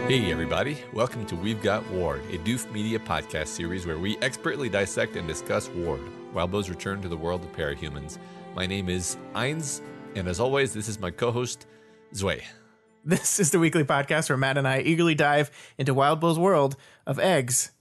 Hey everybody, welcome to We've Got Ward, a Doof Media podcast series where we expertly dissect and discuss Ward, Wildbow's return to the world of Parahumans. My name is Eins, and as always, this is my co-host, Zwei. This is the weekly podcast where Matt and I eagerly dive into Wildbow's world of eggs,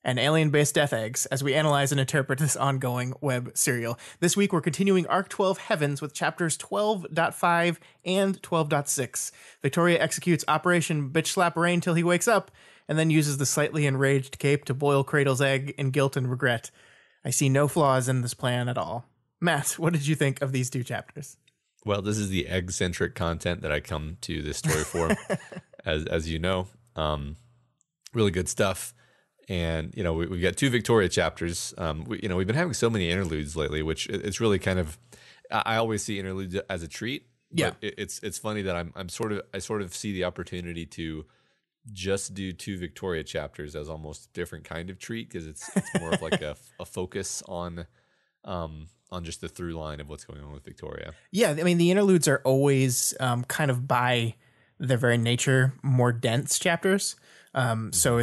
and alien-based death eggs as we analyze and interpret this ongoing web serial. This week, we're continuing Arc 12 Heavens with chapters 12.5 and 12.6. Victoria executes Operation Bitch-Slap-Rain-Til-He-Wakes-Up and then uses the slightly enraged cape to boil Cradle's egg in guilt and regret. I see no flaws in this plan at all. Matt, what did you think of these two chapters? Well, this is the egg-centric content that I come to this story for, as you know. Really good stuff. And, you know, we've got two Victoria chapters. We've been having so many interludes lately, which it's really kind of, I always see interludes as a treat. Yeah. But it's funny that I sort of see the opportunity to just do two Victoria chapters as almost a different kind of treat, because it's more of like a focus on just the through line of what's going on with Victoria. Yeah. I mean, the interludes are always kind of by their very nature more dense chapters. So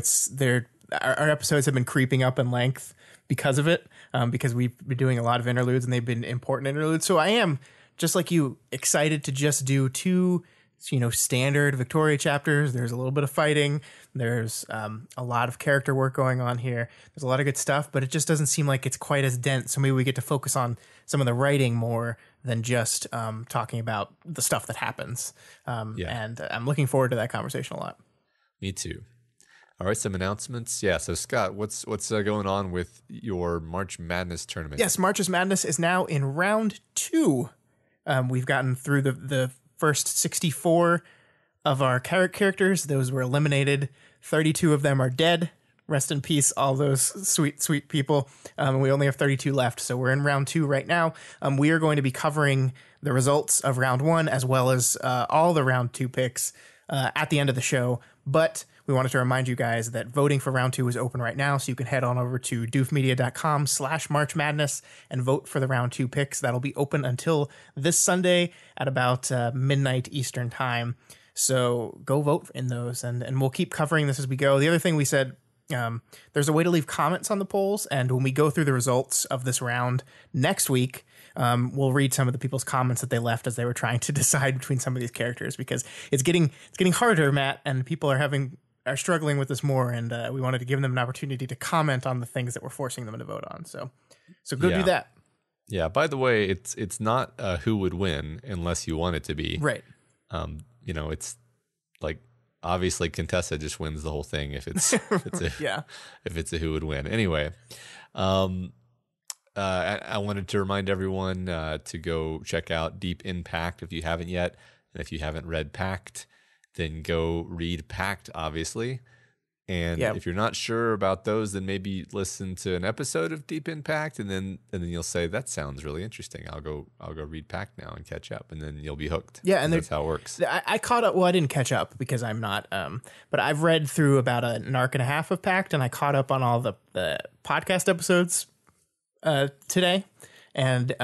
our episodes have been creeping up in length because of it, because we've been doing a lot of interludes and they've been important interludes. So I am, just like you, excited to just do two, standard Victoria chapters. There's a little bit of fighting. There's a lot of character work going on here. There's a lot of good stuff, but it just doesn't seem like it's quite as dense. So maybe we get to focus on some of the writing more than just talking about the stuff that happens. And I'm looking forward to that conversation a lot. Me too. All right, some announcements. Yeah, so Scott, what's going on with your March Madness tournament? Yes, March Madness is now in round 2. We've gotten through the first 64 of our characters. Those were eliminated. 32 of them are dead. Rest in peace, all those sweet, sweet people. We only have 32 left, so we're in round 2 right now. We are going to be covering the results of round 1 as well as all the round 2 picks at the end of the show. But we wanted to remind you guys that voting for round 2 is open right now, so you can head on over to doofmedia.com/March Madness and vote for the round 2 picks. That'll be open until this Sunday at about midnight Eastern time. So go vote in those, and we'll keep covering this as we go. The other thing we said, there's a way to leave comments on the polls, and when we go through the results of this round next week, we'll read some of the people's comments that they left as they were trying to decide between some of these characters, because it's getting harder, Matt, and people are struggling with this more, and we wanted to give them an opportunity to comment on the things that we're forcing them to vote on. So go do that. Yeah. By the way, it's not who would win unless you want it to be. Right. It's like obviously Contessa just wins the whole thing if it's if it's a who would win. Anyway, I wanted to remind everyone to go check out Deep Impact if you haven't yet, and if you haven't read Pact, then go read Pact, obviously. And if you're not sure about those, then maybe listen to an episode of Deep Impact, and then you'll say, that sounds really interesting. I'll go read Pact now and catch up, and then you'll be hooked. Yeah, and that's how it works. I caught up. Well, I didn't catch up because I'm not. But I've read through about an arc and a half of Pact, and I caught up on all the podcast episodes today, and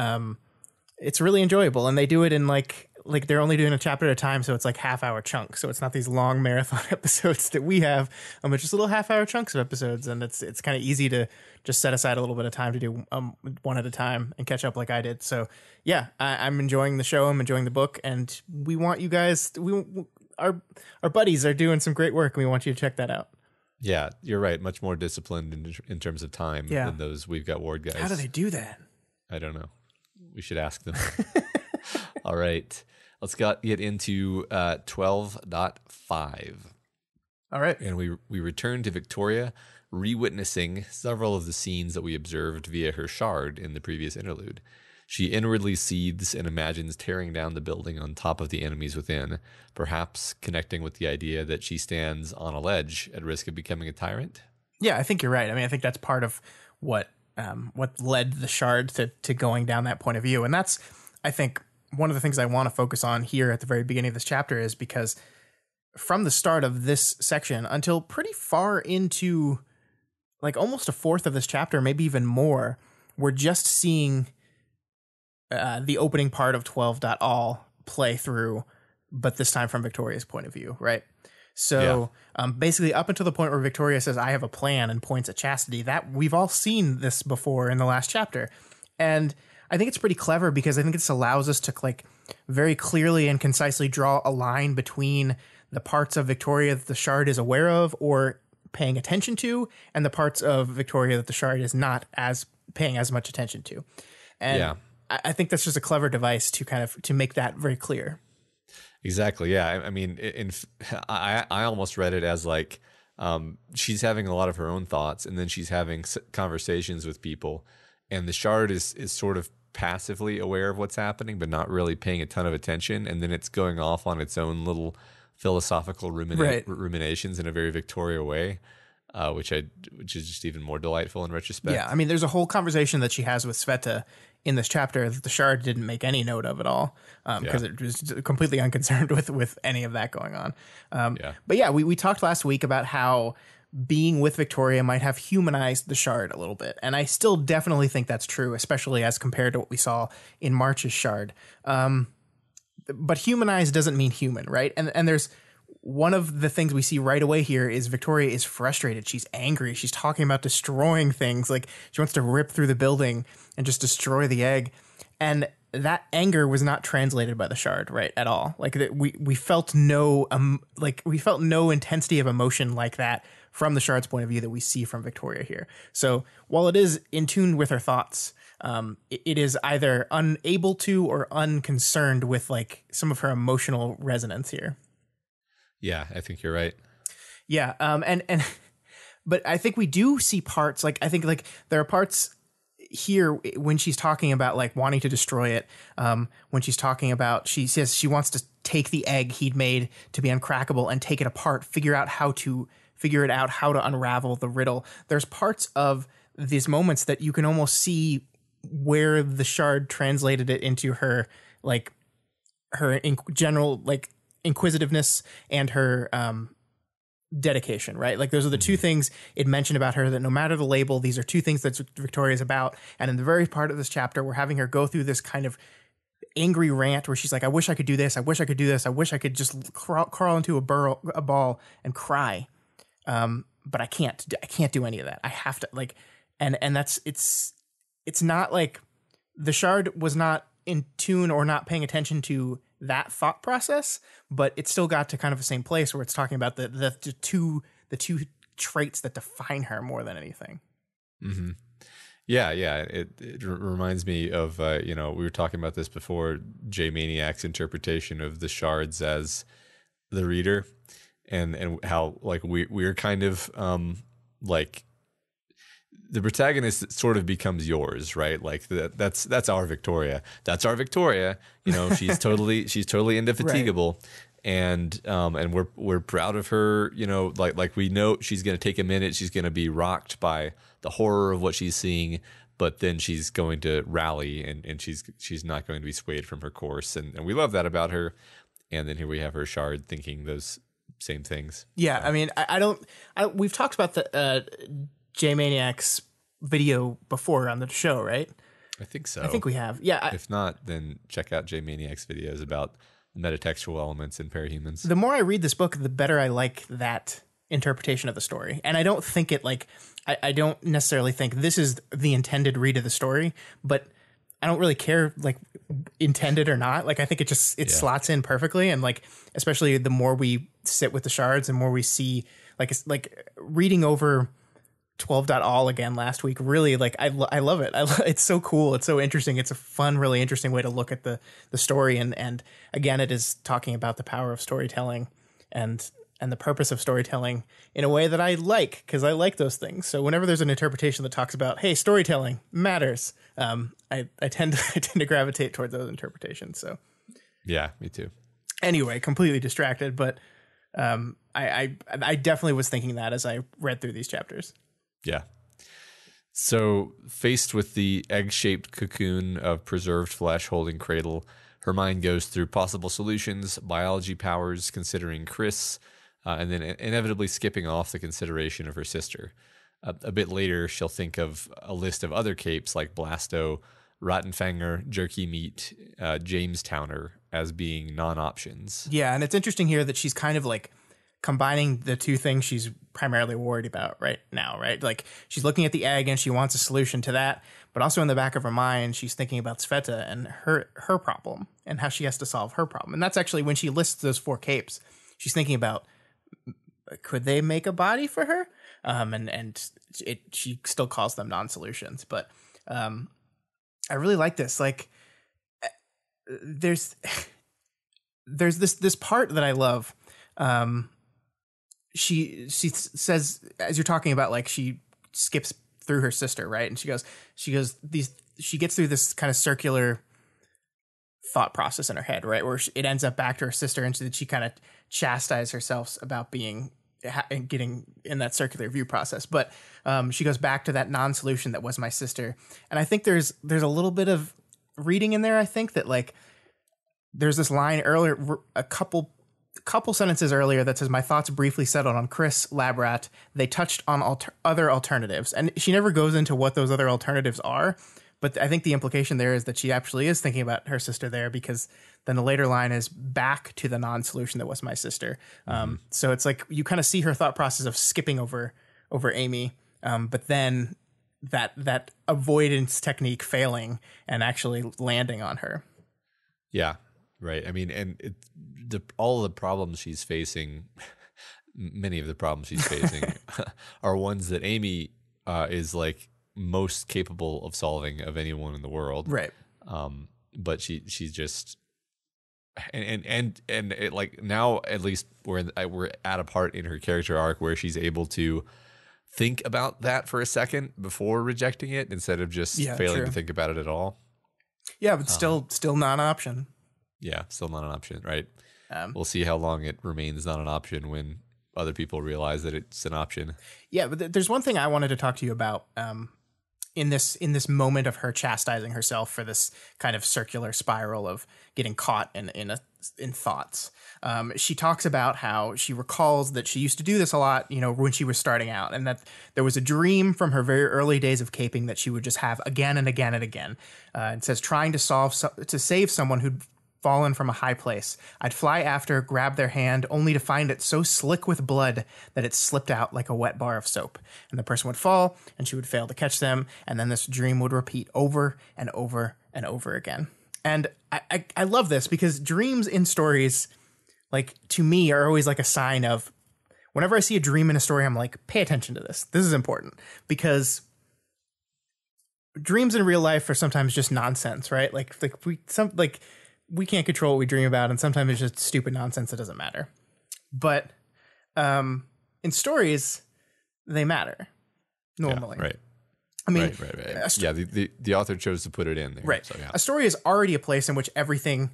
it's really enjoyable. And they do it in like they're only doing a chapter at a time, so it's like half-hour chunks. So it's not these long marathon episodes that we have. It's just little half-hour chunks of episodes, and it's kind of easy to just set aside a little bit of time to do one at a time and catch up like I did. So yeah, I'm enjoying the show. I'm enjoying the book, and we want you guys. Our buddies are doing some great work, and we want you to check that out. Yeah, you're right. Much more disciplined in terms of time than those We've Got Ward guys. How do they do that? I don't know. We should ask them. All right. Let's get into 12.5. All right. And we return to Victoria, re-witnessing several of the scenes that we observed via her shard in the previous interlude. She inwardly seethes and imagines tearing down the building on top of the enemies within, perhaps connecting with the idea that she stands on a ledge at risk of becoming a tyrant. Yeah, I think you're right. I mean, I think that's part of what led the shard to going down that point of view. And that's, I think, one of the things I want to focus on here at the very beginning of this chapter, is because from the start of this section until pretty far into like almost a fourth of this chapter, maybe even more, we're just seeing the opening part of 12.all play through, but this time from Victoria's point of view, right? So basically up until the point where Victoria says, I have a plan and points at Chastity, that we've all seen this before in the last chapter. And I think it's pretty clever because I think this allows us to like very clearly and concisely draw a line between the parts of Victoria that the Shard is aware of or paying attention to and the parts of Victoria that the Shard is not as paying as much attention to. And I think that's just a clever device to kind of to make that very clear. Exactly. Yeah. I mean, I almost read it as like she's having a lot of her own thoughts, and then she's having conversations with people, and the Shard is sort of passively aware of what's happening, but not really paying a ton of attention. And then it's going off on its own little philosophical ruminations in a very Victoria way, which is just even more delightful in retrospect. Yeah. I mean, there's a whole conversation that she has with Sveta in this chapter that the Shard didn't make any note of at all, because it was completely unconcerned with any of that going on. But yeah, we talked last week about how being with Victoria might have humanized the Shard a little bit. And I still definitely think that's true, especially as compared to what we saw in March's Shard. But humanized doesn't mean human, right? And there's one of the things we see right away here is Victoria is frustrated. She's angry. She's talking about destroying things. Like she wants to rip through the building and just destroy the egg. And that anger was not translated by the Shard, right, at all. Like we felt no intensity of emotion like that from the Shard's point of view that we see from Victoria here. So while it is in tune with her thoughts, it is either unable to or unconcerned with like some of her emotional resonance here. Yeah, I think you're right. Yeah, but I think we do see parts, like I think like there are parts here when she's talking about like wanting to destroy it, when she's talking about, she says she wants to take the egg he'd made to be uncrackable and take it apart, figure it out how to unravel the riddle. There's parts of these moments that you can almost see where the Shard translated it into her, like her general like inquisitiveness and her dedication, right? Like those are the two things it mentioned about her, that no matter the label, these are two things that Victoria's about. And in the very part of this chapter, we're having her go through this kind of angry rant where she's like, I wish I could do this. I wish I could do this. I wish I could just crawl into a ball and cry. But I can't do any of that. I have to like, and that's, it's not like the Shard was not in tune or not paying attention to that thought process, but it still got to kind of the same place where it's talking about the two traits that define her more than anything. Mm-hmm. Yeah. It reminds me of we were talking about this before, J Maniac's interpretation of the Shards as the reader, and how like we're kind of like the protagonist sort of becomes yours, right? Like that's our Victoria. That's our Victoria. She's totally indefatigable, right. And we're proud of her. Like we know she's going to take a minute. She's going to be rocked by the horror of what she's seeing, but then she's going to rally and she's not going to be swayed from her course. And we love that about her. And then here we have her Shard thinking those same things. Yeah, I mean, we've talked about the J Maniac's video before on the show, right? I think so. I think we have. Yeah. If not, then check out J Maniac's videos about metatextual elements in Parahumans. The more I read this book, the better I like that interpretation of the story. And I don't think it like, I don't necessarily think this is the intended read of the story, but I don't really care like intended or not. Like I think it slots in perfectly. And like, especially the more we sit with the Shards and more we see like reading over 12.all again last week, really like I love it. It's so cool. It's so interesting. It's a fun, really interesting way to look at the story. And again, it is talking about the power of storytelling and the purpose of storytelling in a way that I like, because I like those things. So whenever there's an interpretation that talks about, hey, storytelling matters, I tend to gravitate towards those interpretations. So yeah, me too. Anyway, completely distracted, but I definitely was thinking that as I read through these chapters. Yeah. So faced with the egg-shaped cocoon of preserved flesh holding Cradle, her mind goes through possible solutions, biology powers, considering Chris, and then inevitably skipping off the consideration of her sister. A bit later, she'll think of a list of other capes like Blasto, Rattenfanger, Jerky Meat, Jamestowner as being non-options. Yeah, and it's interesting here that she's kind of like combining the two things she's primarily worried about right now, right? Like she's looking at the egg and she wants a solution to that, but also in the back of her mind, she's thinking about Sveta and her problem and how she has to solve her problem. And that's actually when she lists those 4 capes, she's thinking about, could they make a body for her? She still calls them non-solutions, but I really like this. Like there's this part that I love. She says, as you're talking about, like she skips through her sister, right? And she gets through this kind of circular thought process in her head, right? Where it ends up back to her sister, and so that she kind of chastises herself about getting in that circular view process. But she goes back to that non-solution that was my sister. And I think there's a little bit of reading in there. I think that like there's this line earlier, a couple sentences earlier that says, my thoughts briefly settled on Chris, Labrat. They touched on other alternatives. And she never goes into what those other alternatives are. But I think the implication there is that she actually is thinking about her sister there, because then the later line is back to the non-solution that was my sister. So it's like you kind of see her thought process of skipping over Amy, but then that avoidance technique failing and actually landing on her. Yeah, right. I mean, and all the problems she's facing, many of the problems she's facing are ones that Amy is like most capable of solving of anyone in the world, right? But she's just and it, like, now at least we're at a part in her character arc where she's able to think about that for a second before rejecting it, instead of just failing to think about it at all. Yeah, but still not an option. Yeah, still not an option, right? We'll see how long it remains not an option when other people realize that it's an option. Yeah, but there's one thing I wanted to talk to you about in this moment of her chastising herself for this kind of circular spiral of getting caught in thoughts. She talks about how she recalls that she used to do this a lot, when she was starting out, and that there was a dream from her very early days of caping that she would just have again and again and again. It says, trying to save someone who'd fallen from a high place. I'd fly after, grab their hand, only to find it so slick with blood that it slipped out like a wet bar of soap. And the person would fall, and she would fail to catch them, and then this dream would repeat over and over and over again. And I love this, because dreams in stories, like, to me, are always like a sign of, whenever I see a dream in a story, I'm like, pay attention to this. This is important, because dreams in real life are sometimes just nonsense, right? We can't control what we dream about, and sometimes it's just stupid nonsense that doesn't matter. But in stories, they matter normally. Yeah, right. I mean, right. The author chose to put it in there. Right. So, yeah. A story is already a place in which everything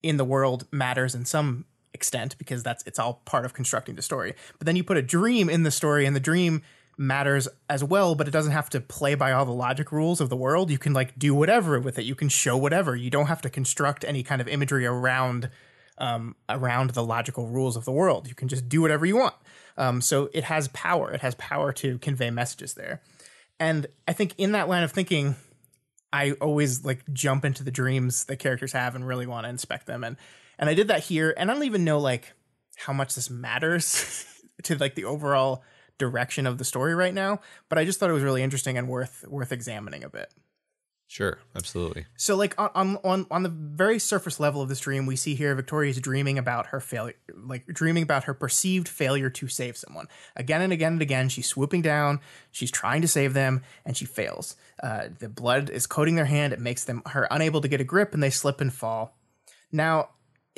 in the world matters in some extent, because it's all part of constructing the story. But then you put a dream in the story, and the dream matters as well, but it doesn't have to play by all the logic rules of the world. You can do whatever with it. You can show whatever. You don't have to construct any kind of imagery around the logical rules of the world. You can just do whatever you want. So it has power. It has power to convey messages there. And I think in that line of thinking, I always jump into the dreams that characters have and really want to inspect them. And I did that here, and I don't even know how much this matters to the overall direction of the story right now, but I just thought it was really interesting and worth examining a bit. Sure, absolutely. So on the very surface level of this dream, we see here Victoria's dreaming about her failure, dreaming about her perceived failure to save someone. Again and again and again, she's swooping down, she's trying to save them, and she fails. The blood is coating their hand, it makes her unable to get a grip, and they slip and fall. Now,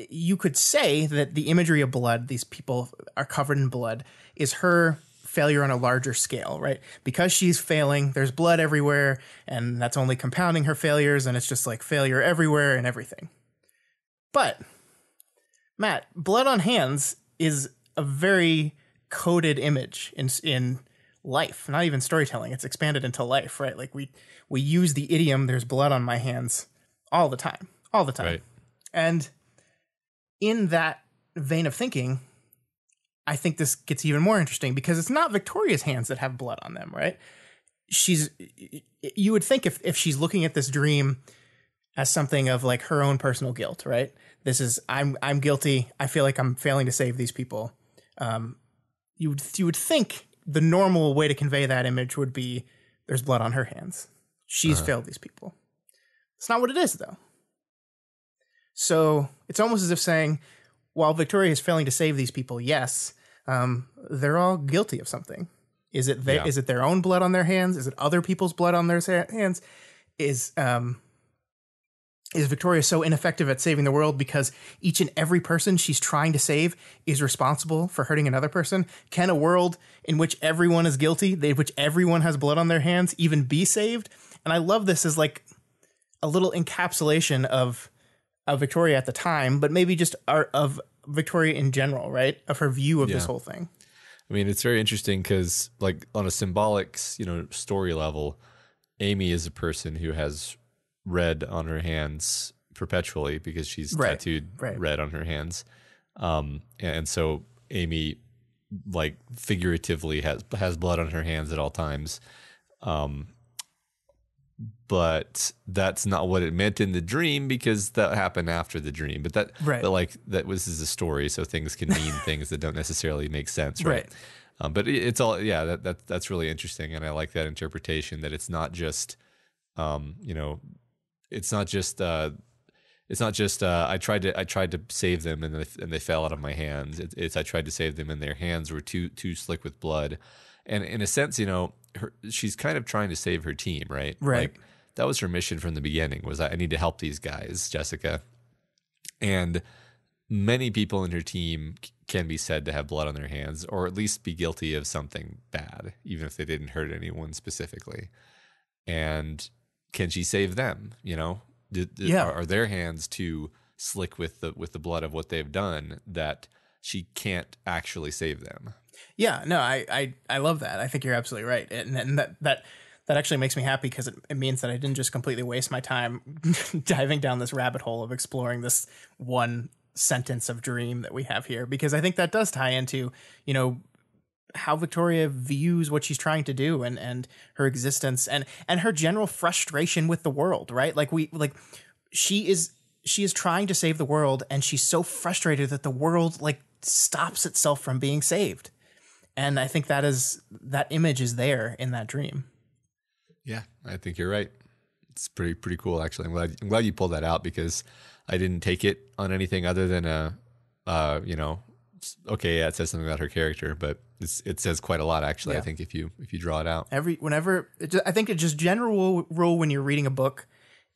you could say that the imagery of blood, these people are covered in blood, is her failure on a larger scale, right? Because she's failing, there's blood everywhere, and that's only compounding her failures, and it's just failure everywhere and everything. But, Matt, blood on hands is a very coded image in life, not even storytelling. It's expanded into life, right? We use the idiom, there's blood on my hands, all the time. Right. And in that vein of thinking, I think this gets even more interesting, because it's not Victoria's hands that have blood on them, right? You would think if she's looking at this dream as something of her own personal guilt, right? This is, I'm guilty. I feel like I'm failing to save these people. you would think the normal way to convey that image would be there's blood on her hands. She's failed these people. It's not what it is, though. So it's almost as if saying, while Victoria is failing to save these people, yes, they're all guilty of something. Is it their own blood on their hands? Is it other people's blood on their hands? Is Victoria so ineffective at saving the world because each and every person she's trying to save is responsible for hurting another person? Can a world in which everyone is guilty, which everyone has blood on their hands, even be saved? And I love this as like a little encapsulation of Victoria at the time, but maybe just of Victoria in general, right? Of her view of this whole thing. I mean, it's very interesting because, like, on a symbolic, story level, Amy is a person who has red on her hands perpetually because she's tattooed red on her hands, and so Amy, like, figuratively has blood on her hands at all times. But that's not what it meant in the dream because that happened after the dream. But this is a story, so things can mean things that don't necessarily make sense, right? But it's all that's really interesting, and I like that interpretation that it's not just it's not just I tried to save them and they fell out of my hands. It's I tried to save them and their hands were too slick with blood, and in a sense, she's kind of trying to save her team, right? Like, that was her mission from the beginning, was I need to help these guys, Jessica. And many people in her team can be said to have blood on their hands, or at least be guilty of something bad, even if they didn't hurt anyone specifically. And can she save them? Are their hands too slick with the blood of what they've done that she can't actually save them? Yeah, no, I love that. I think you're absolutely right. And that actually makes me happy because it means that I didn't just completely waste my time diving down this rabbit hole of exploring this one sentence of dream that we have here, because I think that does tie into, how Victoria views what she's trying to do and her existence and her general frustration with the world, right? She is trying to save the world, and she's so frustrated that the world stops itself from being saved. And I think that image is there in that dream. Yeah, I think you're right. It's pretty cool, actually. I'm glad you pulled that out because I didn't take it on anything other than it says something about her character, but it says quite a lot, actually. Yeah. I think if you draw it out, I think it's just general rule when you're reading a book,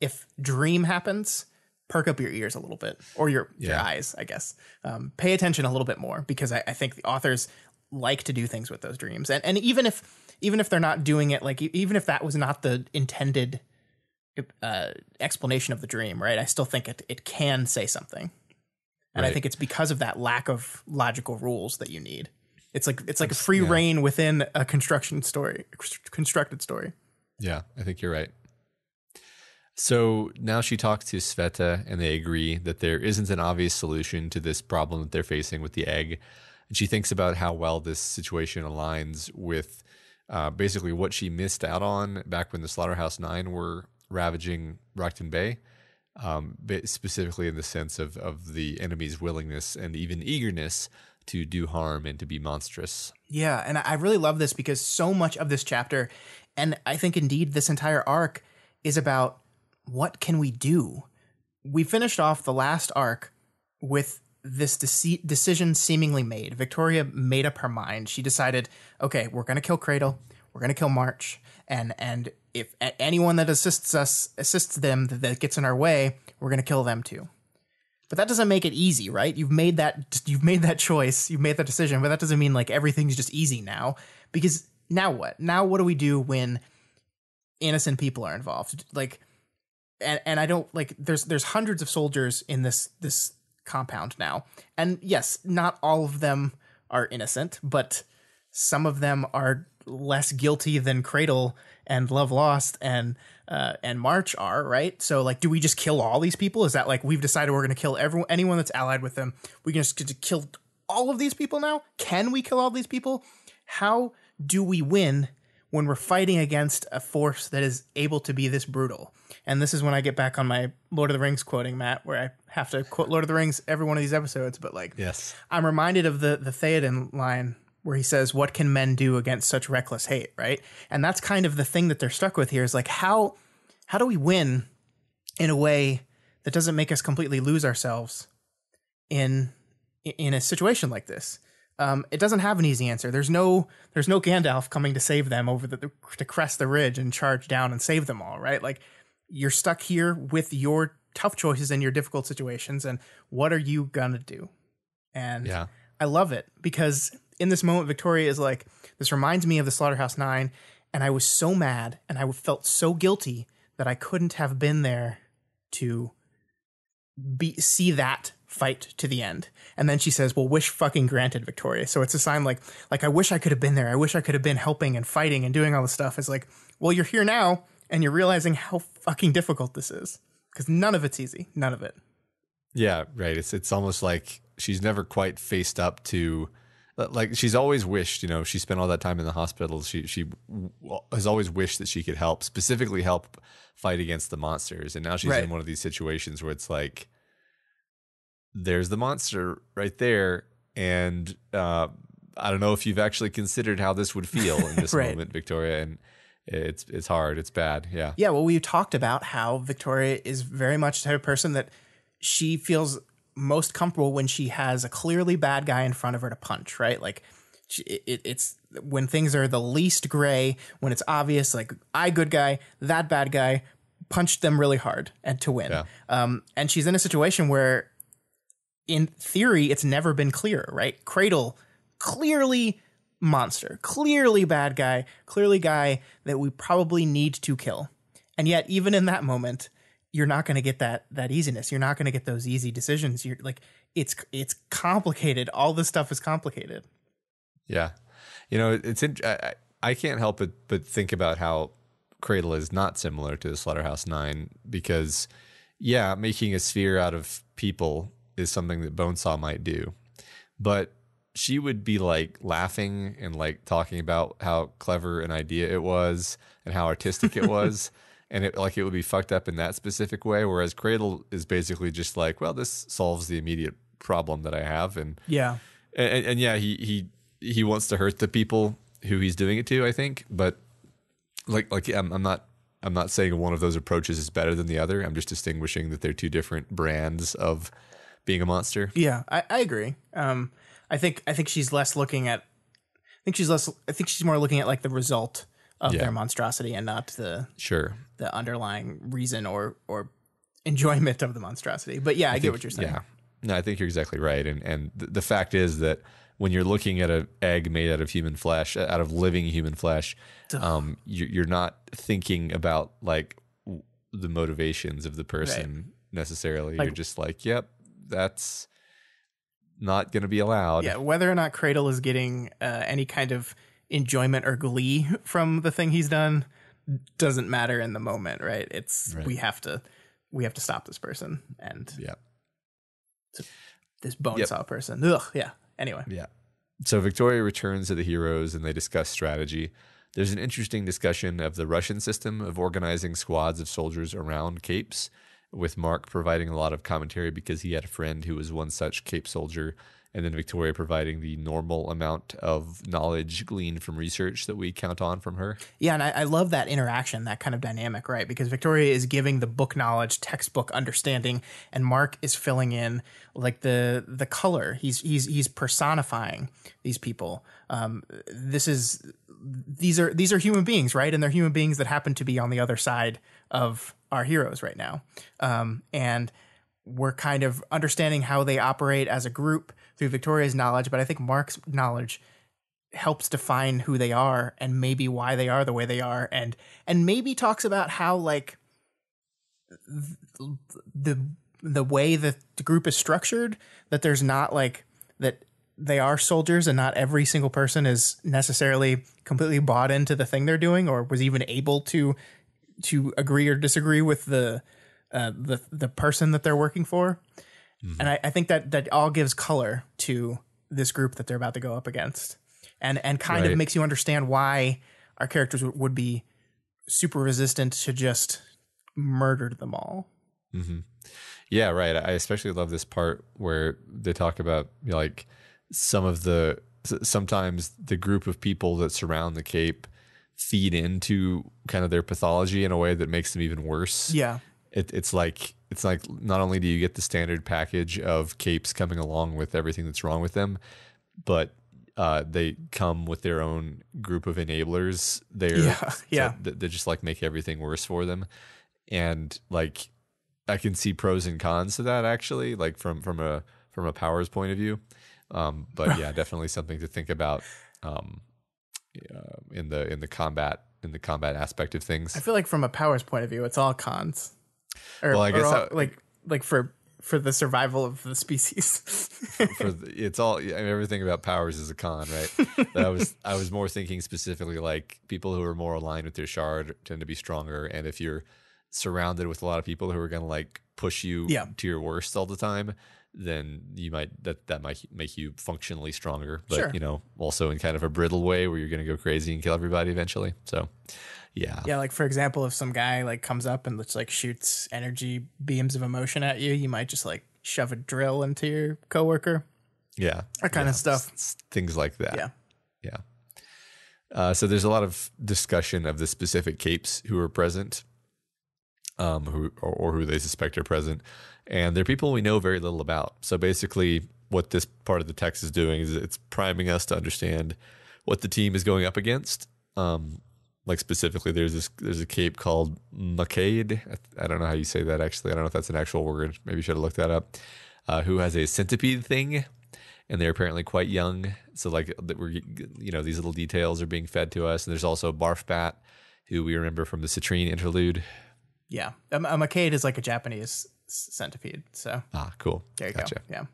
if dream happens, perk up your ears a little bit, or your eyes, I guess. Pay attention a little bit more, because I think the authors like to do things with those dreams, and even if they're not doing it, even if that was not the intended explanation of the dream, right? I still think it can say something, and I think it's because of that lack of logical rules that you need. It's like a free reign within a constructed story. Yeah, I think you're right. So now she talks to Sveta, and they agree that there isn't an obvious solution to this problem that they're facing with the egg. And she thinks about how well this situation aligns with basically what she missed out on back when the Slaughterhouse Nine were ravaging Rockton Bay, specifically in the sense of the enemy's willingness and even eagerness to do harm and to be monstrous. Yeah, and I really love this because so much of this chapter, and I think indeed this entire arc, is about what can we do? We finished off the last arc with this decision seemingly made. Victoria made up her mind. She decided, okay, we're going to kill Cradle, we're going to kill March, and if anyone that assists them that gets in our way, we're going to kill them too. But that doesn't make it easy, right? You've made that choice, you've made that decision, but that doesn't mean everything's just easy now. Because now what? Now what do we do when innocent people are involved? And I don't there's hundreds of soldiers in this compound now, and yes, not all of them are innocent, but some of them are less guilty than Cradle and Love Lost and March are, right? So do we just kill all these people? Is that we've decided we're going to kill anyone that's allied with them? We can just kill all of these people now? Can we kill all these people? How do we win when we're fighting against a force that is able to be this brutal. And this is when I get back on my Lord of the Rings quoting, Matt, where I have to quote Lord of the Rings every one of these episodes. But like, yes, I'm reminded of the Theoden line where he says, "What can men do against such reckless hate?" Right. And that's kind of the thing that they're stuck with here is like, how do we win in a way that doesn't make us completely lose ourselves in a situation like this? It doesn't have an easy answer. There's no Gandalf coming to save them to crest the ridge and charge down and save them all, right? Like, you're stuck here with your tough choices and your difficult situations, and what are you gonna do? And I love it because in this moment, Victoria is like, this reminds me of the Slaughterhouse-9, and I was so mad and I felt so guilty that I couldn't have been there to see that fight to the end. And then she says, well, wish fucking granted, Victoria. So it's a sign like I wish I could have been there. I wish I could have been helping and fighting and doing all this stuff. It's like, well, you're here now and you're realizing how fucking difficult this is because none of it's easy. None of it. Yeah, right. It's almost like she's never quite faced up to, like, she's always wished, she spent all that time in the hospital. She has always wished that she could specifically help fight against the monsters. And now she's in one of these situations where it's like, there's the monster right there. And I don't know if you've actually considered how this would feel in this moment, Victoria. And it's hard. It's bad. Yeah. Yeah. Well, we talked about how Victoria is very much the type of person that she feels most comfortable when she has a clearly bad guy in front of her to punch, right? Like it's when things are the least gray, when it's obvious, like I good guy, that bad guy, punch them really hard and to win. Yeah. And she's in a situation where in theory, it's never been clear, right? Cradle, clearly monster, clearly bad guy, clearly guy that we probably need to kill. And yet, even in that moment, you're not going to get that easiness. You're not going to get those easy decisions. You're like, it's complicated. All this stuff is complicated. Yeah. I can't help but think about how Cradle is not similar to the Slaughterhouse-9 because, making a sphere out of people is something that Bonesaw might do. But she would be like laughing and like talking about how clever an idea it was and how artistic it was. And it would be fucked up in that specific way. Whereas Cradle is basically just like, well, this solves the immediate problem that I have. And he wants to hurt the people who he's doing it to, I think. But I'm not saying one of those approaches is better than the other. I'm just distinguishing that they're two different brands of being a monster. Yeah, I agree. I think she's less looking at. I think she's more looking at like the result of their monstrosity and not the underlying reason or enjoyment of the monstrosity. But I get what you're saying. Yeah, no, I think you're exactly right. And the fact is that when you're looking at an egg made out of human flesh, out of living human flesh, you're not thinking about like the motivations of the person necessarily. You're just like, yep, that's not going to be allowed. Yeah, whether or not Cradle is getting any kind of enjoyment or glee from the thing he's done doesn't matter in the moment, right? We have to stop this person and this bonesaw person. Ugh, yeah. Anyway. Yeah. So Victoria returns to the heroes and they discuss strategy. There's an interesting discussion of the Russian system of organizing squads of soldiers around capes, with Mark providing a lot of commentary because he had a friend who was one such cape soldier, and then Victoria providing the normal amount of knowledge gleaned from research that we count on from her. Yeah, and I love that interaction, that kind of dynamic, right? Because Victoria is giving the book knowledge, textbook understanding, and Mark is filling in like the color. He's personifying these people. These are human beings, right? And they're human beings that happen to be on the other side of our heroes right now. And we're kind of understanding how they operate as a group through Victoria's knowledge, but I think Mark's knowledge helps define who they are and maybe why they are the way they are, and maybe talks about how like the way that the group is structured, that there's not like that they are soldiers and not every single person is necessarily completely bought into the thing they're doing or was even able to agree or disagree with the person that they're working for. Mm-hmm. And I think that all gives color to this group that they're about to go up against, and kind of makes you understand why our characters would be super resistant to just murder them all. Mm-hmm. Yeah, right. I especially love this part where they talk about like sometimes the group of people that surround the cape feed into kind of their pathology in a way that makes them even worse. Yeah. It's like not only do you get the standard package of capes coming along with everything that's wrong with them, but they come with their own group of enablers there that just like make everything worse for them. And like I can see pros and cons to that actually, like from a powers point of view. But yeah, definitely something to think about in the combat aspect of things. I feel like from a powers point of view, it's all cons. I guess like for the survival of the species. It's all everything about powers is a con, right? But I was more thinking specifically like people who are more aligned with their shard tend to be stronger, and if you're surrounded with a lot of people who are going to like push you to your worst all the time, then you might that might make you functionally stronger, but also in kind of a brittle way where you're going to go crazy and kill everybody eventually. So yeah, like for example, if some guy like comes up and just like shoots energy beams of emotion at you, you might just like shove a drill into your coworker. Yeah, that kind of stuff. Things like that. Yeah. So there's a lot of discussion of the specific capes who are present, who they suspect are present, and they're people we know very little about. So basically, what this part of the text is doing is it's priming us to understand what the team is going up against. Like specifically, there's a cape called Macade. I don't know how you say that actually. I don't know if that's an actual word. Maybe you should have looked that up. Who has a centipede thing, and they're apparently quite young. So like these little details are being fed to us. And there's also Barfbat, who we remember from the Citrine interlude. Yeah, a Macade is like a Japanese centipede. So cool. There you Gotcha. go.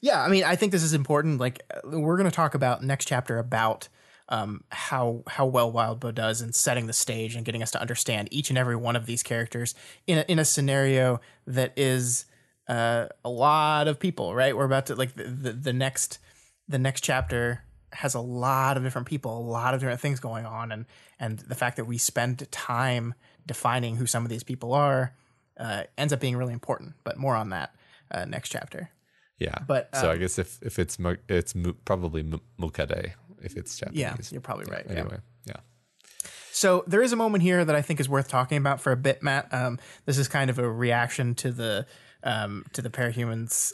Yeah. I mean, I think this is important. Like we're going to talk about next chapter about how well Wildbow does in setting the stage and getting us to understand each and every one of these characters in a scenario that is a lot of people, right? We're about to like the next chapter has a lot of different people, a lot of different things going on, and the fact that we spend time defining who some of these people are ends up being really important. But more on that next chapter. Yeah, but so I guess if it's probably Mukade. If it's Japanese. Yeah, you're probably right. Anyway, yeah. So there is a moment here that I think is worth talking about for a bit, Matt. This is kind of a reaction to the Parahumans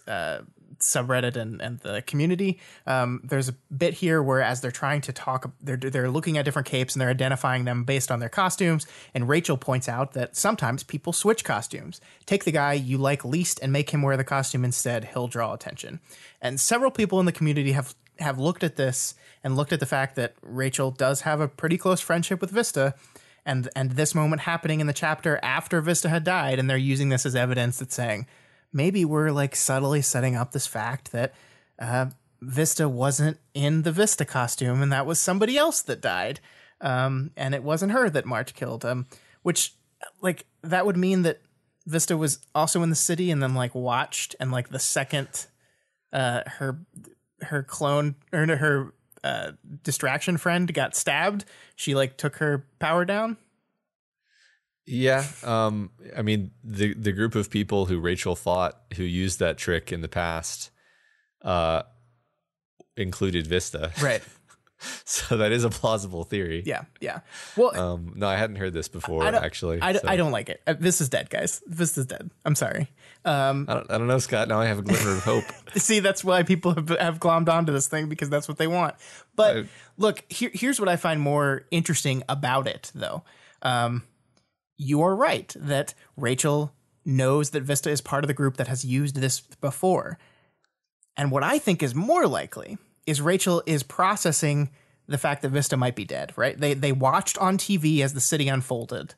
subreddit and the community. There's a bit here where as they're trying to talk, they're looking at different capes and they're identifying them based on their costumes. And Rachel points out that sometimes people switch costumes. Take the guy you like least and make him wear the costume instead. He'll draw attention. And several people in the community have looked at this and looked at the fact that Rachel does have a pretty close friendship with Vista, and this moment happening in the chapter after Vista had died, and they're using this as evidence that's saying maybe we're like subtly setting up this fact that Vista wasn't in the Vista costume and that was somebody else that died, and it wasn't her that March killed, which like that would mean that Vista was also in the city and then like watched, and like the second her clone or her distraction friend got stabbed, she like took her power down. Yeah. I mean, the group of people who Rachel fought who used that trick in the past included Vista. Right. So that is a plausible theory. Yeah. Well, no, I hadn't heard this before, actually. I don't like it. Vista's dead, guys. Vista's dead. I'm sorry. I don't know, Scott. Now I have a glimmer of hope. See, that's why people have glommed onto this thing, because that's what they want. But look, here's what I find more interesting about it, though. You are right that Rachel knows that Vista is part of the group that has used this before. And what I think is more likely is Rachel is processing the fact that Vista might be dead, right? They watched on TV as the city unfolded.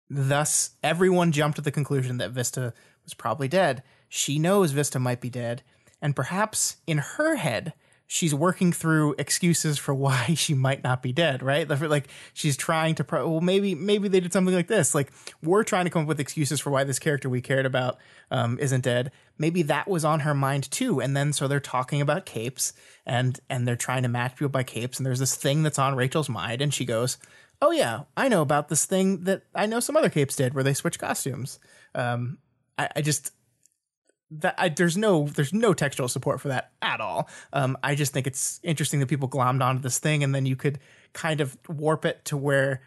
Thus, everyone jumped to the conclusion that Vista was probably dead. She knows Vista might be dead. And perhaps in her head, she's working through excuses for why she might not be dead, right? Like she's trying to, well, maybe they did something like this. Like we're trying to come up with excuses for why this character we cared about isn't dead. Maybe that was on her mind too. And then so they're talking about capes and they're trying to match people by capes. And there's this thing that's on Rachel's mind, and she goes, "Oh yeah, I know about this thing that I know some other capes did where they switch costumes." There's no textual support for that at all. I just think it's interesting that people glommed onto this thing, and then you could kind of warp it to where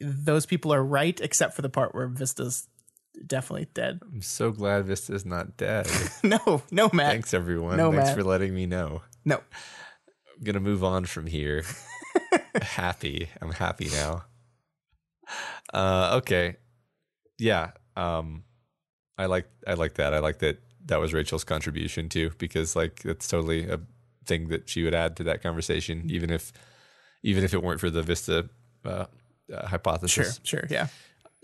those people are right, except for the part where Vista's definitely dead. I'm so glad Vista's not dead. No, Matt. Thanks, everyone. No, Thanks Matt. for letting me know. No. I'm going to move on from here. Happy. I'm happy now. Okay. Yeah. I like that. I like that was Rachel's contribution too, because like that's totally a thing that she would add to that conversation, even if it weren't for the Vista hypothesis. Sure, yeah.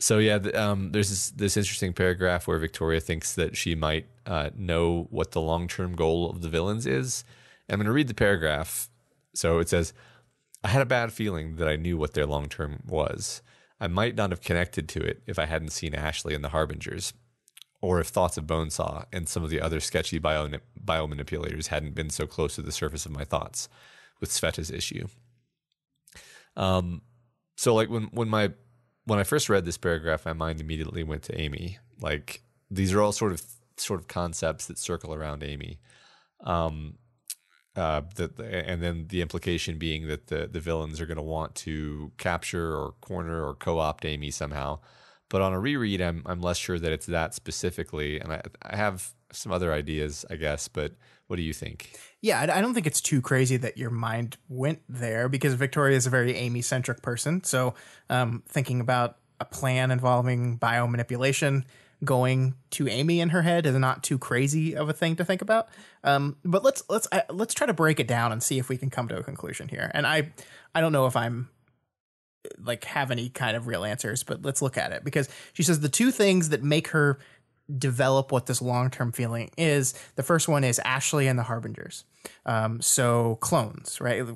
So yeah, there's this interesting paragraph where Victoria thinks that she might know what the long-term goal of the villains is. And I'm going to read the paragraph. So it says, "I had a bad feeling that I knew what their long-term was. I might not have connected to it if I hadn't seen Ashley and the Harbingers, or if thoughts of Bonesaw and some of the other sketchy biomanipulators hadn't been so close to the surface of my thoughts with Sveta's issue." So like when I first read this paragraph, my mind immediately went to Amy. Like these are all sort of concepts that circle around Amy. And then the implication being that the villains are going to want to capture or corner or co-opt Amy somehow. But on a reread, I'm less sure that it's that specifically, and I have some other ideas, I guess. But what do you think? Yeah, I don't think it's too crazy that your mind went there, because Victoria is a very Amy-centric person. So thinking about a plan involving biomanipulation going to Amy in her head is not too crazy of a thing to think about. But let's try to break it down and see if we can come to a conclusion here. And I don't know if I'm like have any kind of real answers, but let's look at it, because she says the two things that make her develop what this long-term feeling is. The first one is Ashley and the Harbingers. So clones, right?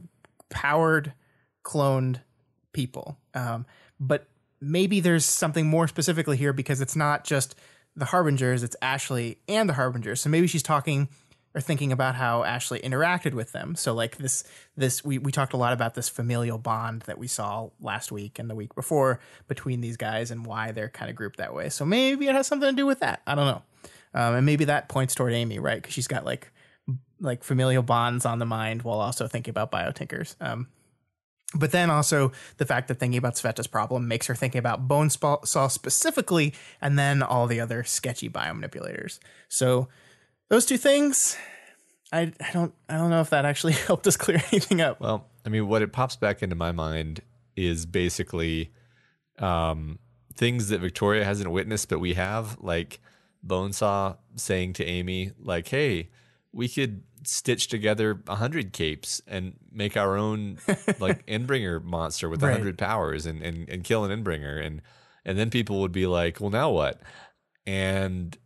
Powered, cloned people. But maybe there's something more specifically here, because it's not just the Harbingers, it's Ashley and the Harbingers. So maybe she's talking or thinking about how Ashley interacted with them. So like we talked a lot about this familial bond that we saw last week and the week before between these guys and why they're kind of grouped that way. So maybe it has something to do with that. I don't know. And maybe that points toward Amy, right? Because she's got like familial bonds on the mind while also thinking about biotinkers. But then also the fact that thinking about Sveta's problem makes her thinking about Bonesaw specifically, and then all the other sketchy biomanipulators. So those two things, I don't know if that actually helped us clear anything up. Well, I mean, what it pops back into my mind is basically things that Victoria hasn't witnessed, but we have, like Bonesaw saying to Amy, like, "Hey, we could stitch together 100 capes and make our own like Endbringer monster with 100 powers and kill an Endbringer." And then people would be like, "Well, now what?" And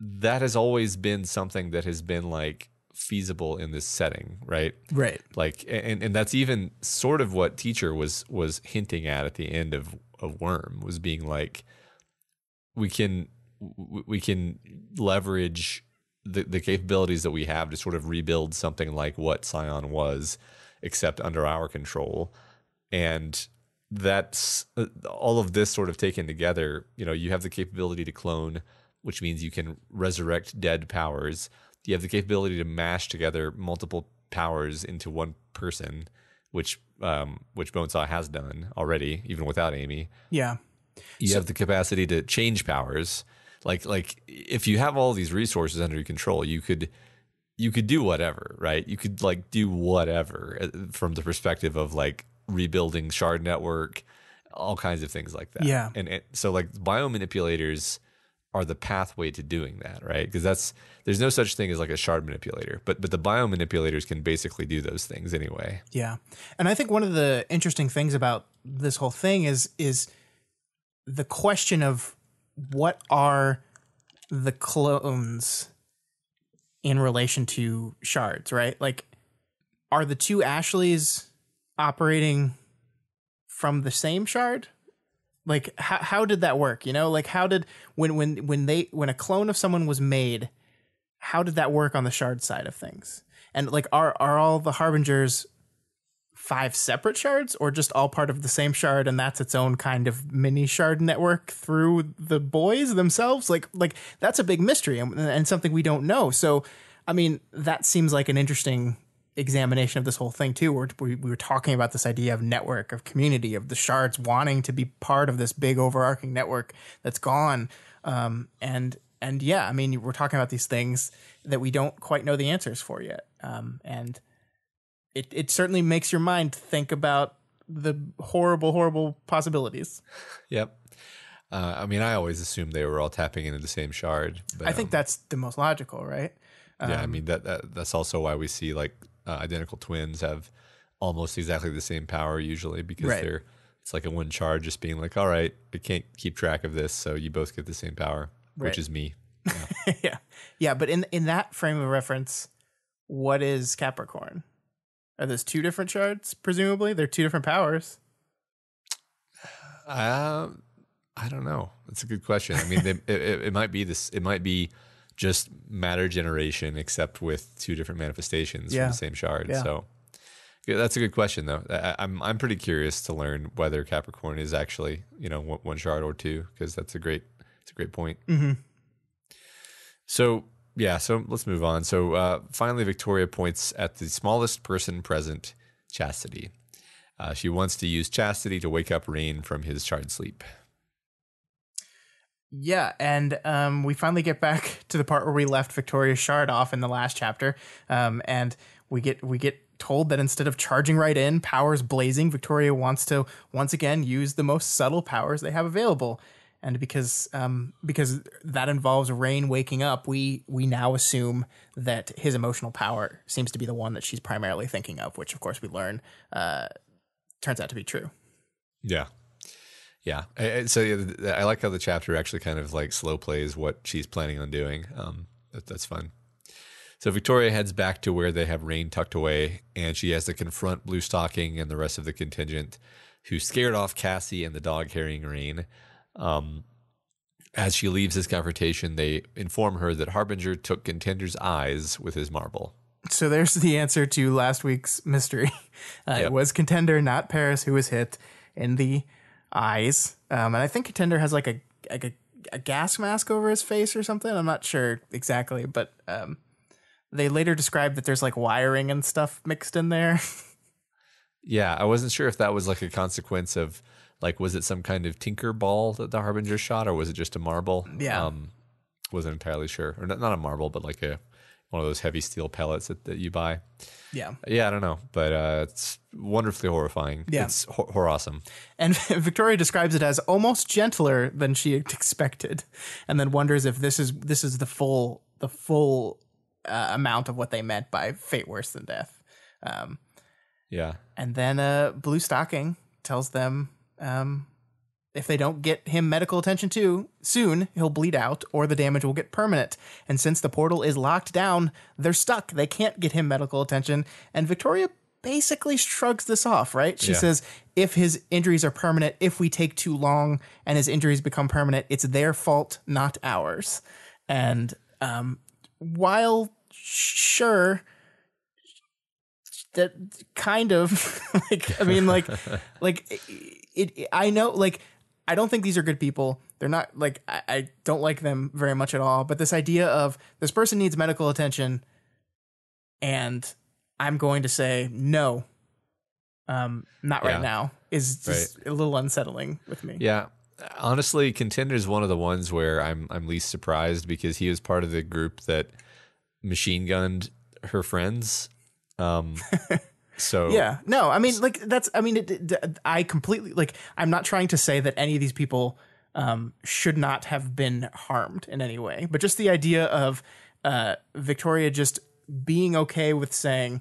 that has always been something that has been like feasible in this setting, right? Right. Like, and that's even sort of what Teacher was hinting at the end of Worm, was being like, we can leverage the capabilities that we have to sort of rebuild something like what Scion was, except under our control. And that's all of this sort of taken together. You know, you have the capability to clone, which means you can resurrect dead powers. You have the capability to mash together multiple powers into one person, which Bonesaw has done already, even without Amy. Yeah. You have the capacity to change powers. Like if you have all these resources under your control, you could do whatever, right? You could like do whatever from the perspective of like rebuilding shard network, all kinds of things like that. Yeah. And so like biomanipulators are the pathway to doing that, right? Because there's no such thing as like a shard manipulator, but the biomanipulators can basically do those things anyway. Yeah. And I think one of the interesting things about this whole thing is the question of what are the clones in relation to shards, right? Like are the two Ashleys operating from the same shard? Like, how did that work? You know, like how did when a clone of someone was made, how did that work on the shard side of things? And like, are all the Harbingers 5 separate shards, or just all part of the same shard, and that's its own kind of mini shard network through the boys themselves? Like that's a big mystery and something we don't know. So, I mean, that seems like an interesting examination of this whole thing too, where we were talking about this idea of network, of community, of the shards wanting to be part of this big overarching network that's gone. And yeah, I mean, we're talking about these things that we don't quite know the answers for yet. And it certainly makes your mind think about the horrible possibilities. Yep. I mean, I always assumed they were all tapping into the same shard. But, I think that's the most logical, right? Yeah, I mean, that's also why we see like identical twins have almost exactly the same power usually, because it's like a one shard just being like, all right, I can't keep track of this, so you both get the same power, which is me. Yeah. Yeah, but in that frame of reference, what is Capricorn? Are those 2 different shards? Presumably, they're 2 different powers. I don't know. That's a good question. I mean, it might be this. It might be just matter generation, except with 2 different manifestations from the same shard. Yeah. So yeah, that's a good question, though. I'm pretty curious to learn whether Capricorn is actually, you know, 1 shard or 2, because it's a great point. Mm-hmm. So let's move on. So finally, Victoria points at the smallest person present, Chastity. She wants to use Chastity to wake up Rain from his shard sleep. Yeah, and we finally get back to the part where we left Victoria's shard off in the last chapter, and we get told that instead of charging right in, powers blazing, Victoria wants to once again use the most subtle powers they have available. And because that involves Rain waking up, we now assume that his emotional power seems to be the one that she's primarily thinking of, which of course we learn turns out to be true. Yeah. Yeah. So I like how the chapter actually kind of like slow plays what she's planning on doing. That's fun. So Victoria heads back to where they have Rain tucked away, and she has to confront Bluestocking and the rest of the contingent, who scared off Cassie and the dog carrying Rain. As she leaves this confrontation, they inform her that Harbinger took Contender's eyes with his marble. So there's the answer to last week's mystery. It was Contender, not Paris, who was hit in the eyes. And I think Contender has like a gas mask over his face or something. I'm not sure exactly, but they later described that there's like wiring and stuff mixed in there. Yeah, I wasn't sure if that was like a consequence of, like, was it some kind of tinker ball that the Harbinger shot, or was it just a marble? Yeah. Wasn't entirely sure. Or not a marble, but like one of those heavy steel pellets that you buy. Yeah. Yeah, I don't know. But it's wonderfully horrifying. Yeah. It's awesome. And Victoria describes it as almost gentler than she expected, and then wonders if this is the full amount of what they meant by fate worse than death. Yeah. And then Bluestocking tells them if they don't get him medical attention too soon, he'll bleed out or the damage will get permanent. And since the portal is locked down, they're stuck. They can't get him medical attention. And Victoria basically shrugs this off, right? She says, if his injuries are permanent, if we take too long and his injuries become permanent, it's their fault, not ours. And while sure, that kind of like, I mean, like it, I know, like, I don't think these are good people. They're not, like, I don't like them very much at all. But this idea of this person needs medical attention and I'm going to say no, not right now, is just a little unsettling with me. Yeah. Honestly, Contender is one of the ones where I'm least surprised, because he was part of the group that machine gunned her friends. So yeah, no, I mean, like, that's, I mean, I completely, like, I'm not trying to say that any of these people should not have been harmed in any way, but just the idea of Victoria just being okay with saying,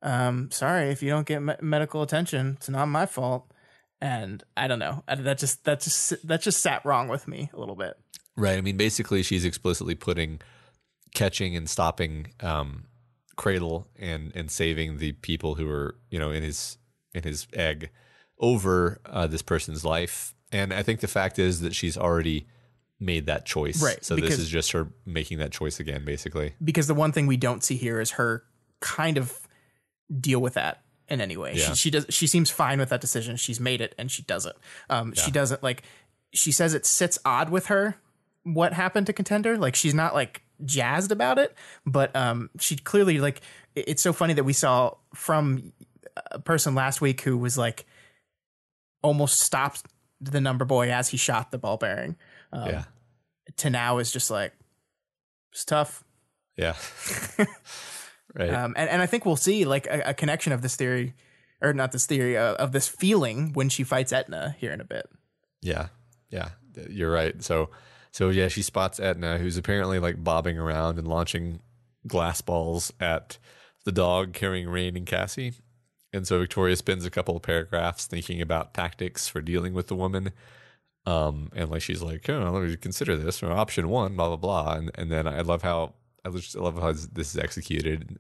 sorry, if you don't get medical attention, it's not my fault. And I don't know, that just sat wrong with me a little bit. Right. I mean, basically she's explicitly putting catching and stopping Cradle and saving the people who were, in his egg over this person's life. And I think the fact is that she's already made that choice. Right. So this is just her making that choice again, basically. Because the one thing we don't see here is her kind of deal with that in any way. Yeah. She seems fine with that decision. She's made it and she does it. She doesn't she says it sits odd with her what happened to Contender. Like she's not like jazzed about it, but she clearly like it's so funny that we saw from a person last week who was like almost stopped the number boy as he shot the ball bearing. To now is just like it's tough. Yeah. Right. And I think we'll see like a connection of this theory, or not this theory, of this feeling when she fights Etna here in a bit. Yeah. Yeah. You're right. So yeah, she spots Etna, who's apparently like bobbing around and launching glass balls at the dog carrying Rain and Cassie. And so Victoria spends a couple of paragraphs thinking about tactics for dealing with the woman. And like she's like, oh, let me consider this, or option one, blah blah blah. And then I love how this is executed.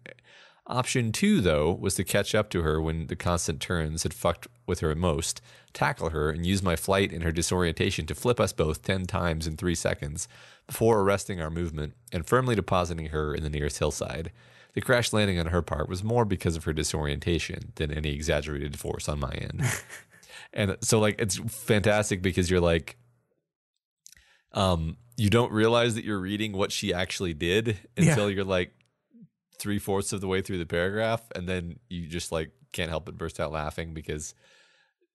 Option two, though, was to catch up to her when the constant turns had fucked with her most, tackle her, and use my flight and her disorientation to flip us both 10 times in 3 seconds before arresting our movement and firmly depositing her in the nearest hillside. The crash landing on her part was more because of her disorientation than any exaggerated force on my end. And so, like, it's fantastic because you're like, you don't realize that you're reading what she actually did until you're like 3/4 of the way through the paragraph, and then you just like can't help but burst out laughing because,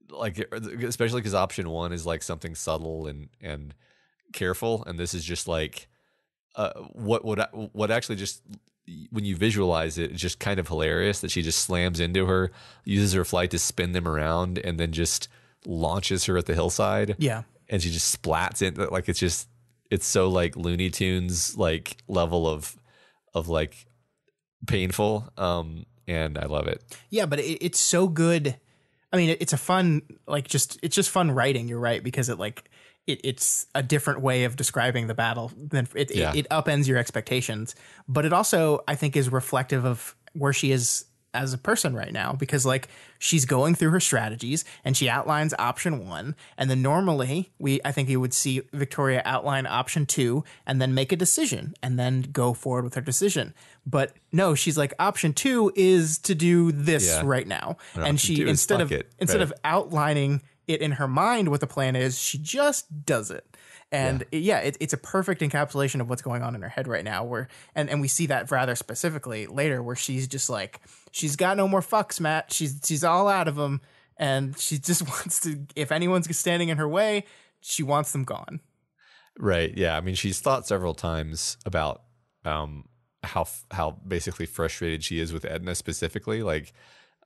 like, especially because option one is like something subtle and careful, and this is just like what actually just. When you visualize it, it's just kind of hilarious that she just slams into her, uses her flight to spin them around, and then just launches her at the hillside. Yeah. And she just splats in. Like, it's so like Looney Tunes, like level of like painful. And I love it. Yeah, but it's so good. I mean, it's a fun, like it's just fun writing. You're right. Because it's a different way of describing the battle. Then it upends your expectations, but it also, I think, is reflective of where she is as a person right now, because like she's going through her strategies and she outlines option one. And then normally I think you would see Victoria outline option two and then make a decision and then go forward with her decision. But no, she's like, option two is to do this right now. And she, instead of outlining it in her mind what the plan is, she just does it. And it's a perfect encapsulation of what's going on in her head right now, where and we see that rather specifically later, where she's just like, she's got no more fucks, Matt. She's all out of them, and she just wants to, if anyone's standing in her way, she wants them gone. Right. Yeah. I mean, she's thought several times about how basically frustrated she is with Edna specifically, like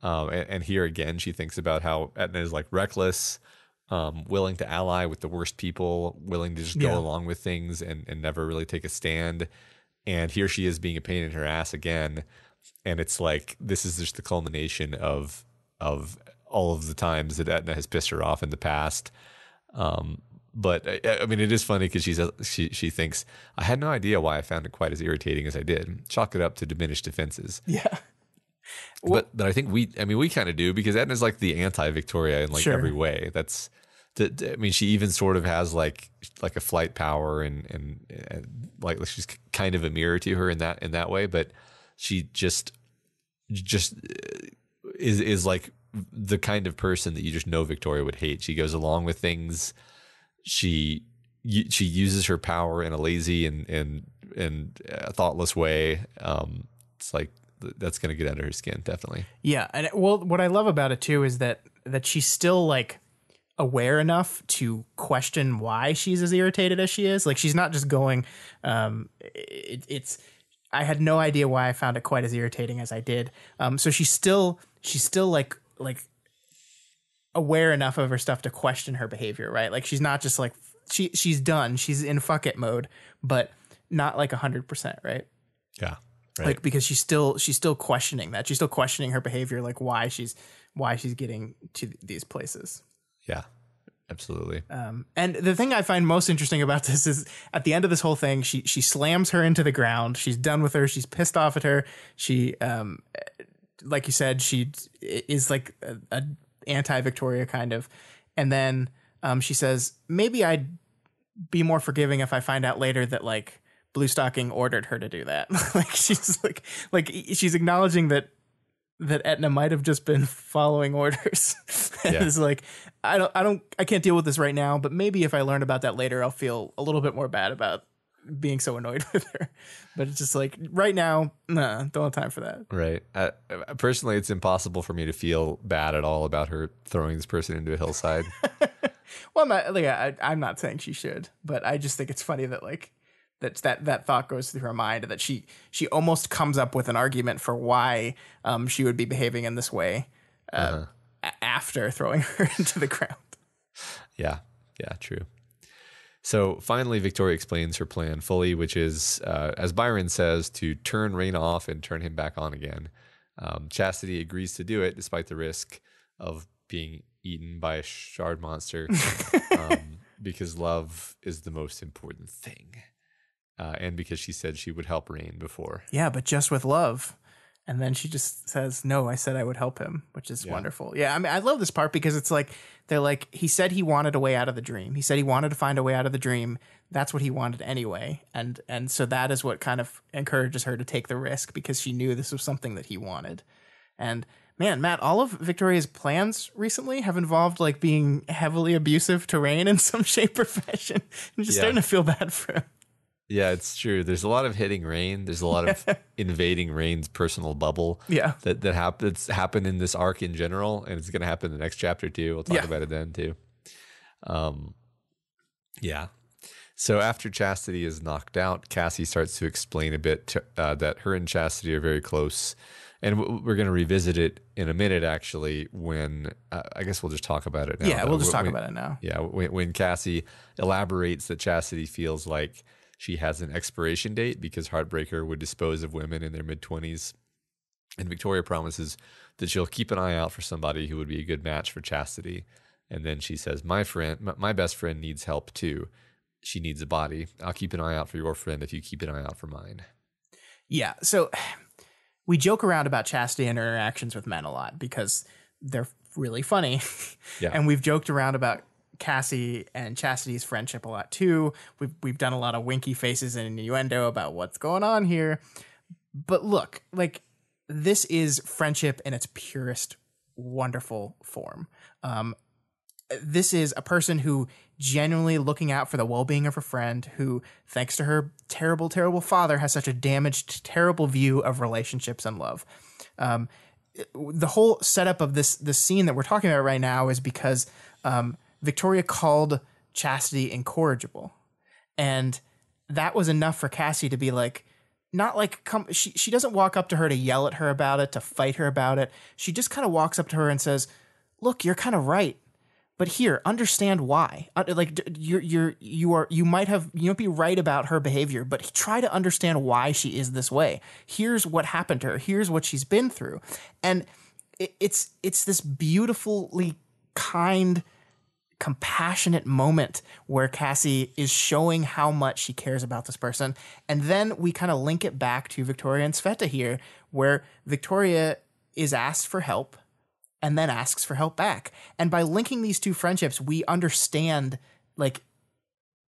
and here again she thinks about how Edna is like reckless, willing to ally with the worst people, willing to just go along with things and never really take a stand. And here she is being a pain in her ass again. And it's like, this is just the culmination of all of the times that Edna has pissed her off in the past. But I mean, it is funny because she thinks, I had no idea why I found it quite as irritating as I did. Chalk it up to diminished defenses. Yeah. But I think we kind of do, because Edna's like the anti-Victoria in like every way. I mean, she even sort of has like a flight power and like she's kind of a mirror to her in that way. But she just is like the kind of person that you just know Victoria would hate. She goes along with things. She uses her power in a lazy and thoughtless way. It's like, that's going to get under her skin, definitely. Yeah. And what I love about it too is that she's still like aware enough to question why she's as irritated as she is. Like, she's not just going, I had no idea why I found it quite as irritating as I did. So she's still like aware enough of her stuff to question her behavior, right? Like, she's not just like, she's done. She's in fuck it mode, but not like 100%, right? Yeah. Right. Like, because she's still questioning that. She's still questioning her behavior, like why she's getting to these places. Yeah. Absolutely. And the thing I find most interesting about this is at the end of this whole thing, she slams her into the ground. She's done with her. She's pissed off at her. She, like you said, she is like a anti-Victoria kind of. And then she says, maybe I'd be more forgiving if I find out later that like Blue Stocking ordered her to do that. Like she's like she's acknowledging that Etna might have just been following orders. It's like, I can't deal with this right now, but maybe if I learn about that later, I'll feel a little bit more bad about being so annoyed with her. But it's just like right now, nah, don't have time for that. Right. Personally, it's impossible for me to feel bad at all about her throwing this person into a hillside. Well, I'm not saying she should, but I just think it's funny that like that thought goes through her mind, that she almost comes up with an argument for why she would be behaving in this way after throwing her into the ground. Yeah, true. So finally, Victoria explains her plan fully, which is, as Byron says, to turn Rain off and turn him back on again. Chastity agrees to do it despite the risk of being eaten by a shard monster, because love is the most important thing. And because she said she would help Rain before. Yeah, but just with love. And then she just says, no, I said I would help him, which is wonderful. Yeah, I mean, I love this part because it's like, they're like, he said he wanted a way out of the dream. He said he wanted to find a way out of the dream. That's what he wanted anyway. And so that is what kind of encourages her to take the risk, because she knew this was something that he wanted. And man, Matt, all of Victoria's plans recently have involved like being heavily abusive to Rain in some shape or fashion. I'm just starting to feel bad for him. Yeah, it's true. There's a lot of hitting Rain. There's a lot of invading Rain's personal bubble. Yeah, that's happened in this arc in general, and it's going to happen in the next chapter too. We'll talk about it then too. Yeah. So after Chastity is knocked out, Cassie starts to explain a bit that her and Chastity are very close, and we're going to revisit it in a minute. Actually, when I guess we'll just talk about it now. Yeah, we'll just talk about it now. Yeah, when Cassie elaborates that Chastity feels like she has an expiration date because Heartbreaker would dispose of women in their mid-20s. And Victoria promises that she'll keep an eye out for somebody who would be a good match for Chastity. And then she says, my best friend needs help too. She needs a body. I'll keep an eye out for your friend if you keep an eye out for mine. Yeah, so we joke around about Chastity and her interactions with men a lot because they're really funny. Yeah. And we've joked around about Cassie and Chastity's friendship a lot too. We've done a lot of winky faces and innuendo about what's going on here. But look, like, this is friendship in its purest, wonderful form. This is a person who genuinely looking out for the well-being of her friend, who, thanks to her terrible, terrible father, has such a damaged, terrible view of relationships and love. The whole setup of this scene that we're talking about right now is because Victoria called Chastity incorrigible. And that was enough for Cassie to be like, not like, she doesn't walk up to her to yell at her about it, to fight her about it. She just kind of walks up to her and says, look, you're kind of right. But here, understand why. Like, you might be right about her behavior, but try to understand why she is this way. Here's what happened to her. Here's what she's been through. And it's this beautifully kind, compassionate moment where Cassie is showing how much she cares about this person. And then we kind of link it back to Victoria and Sveta here, where Victoria is asked for help and then asks for help back. And by linking these two friendships, we understand like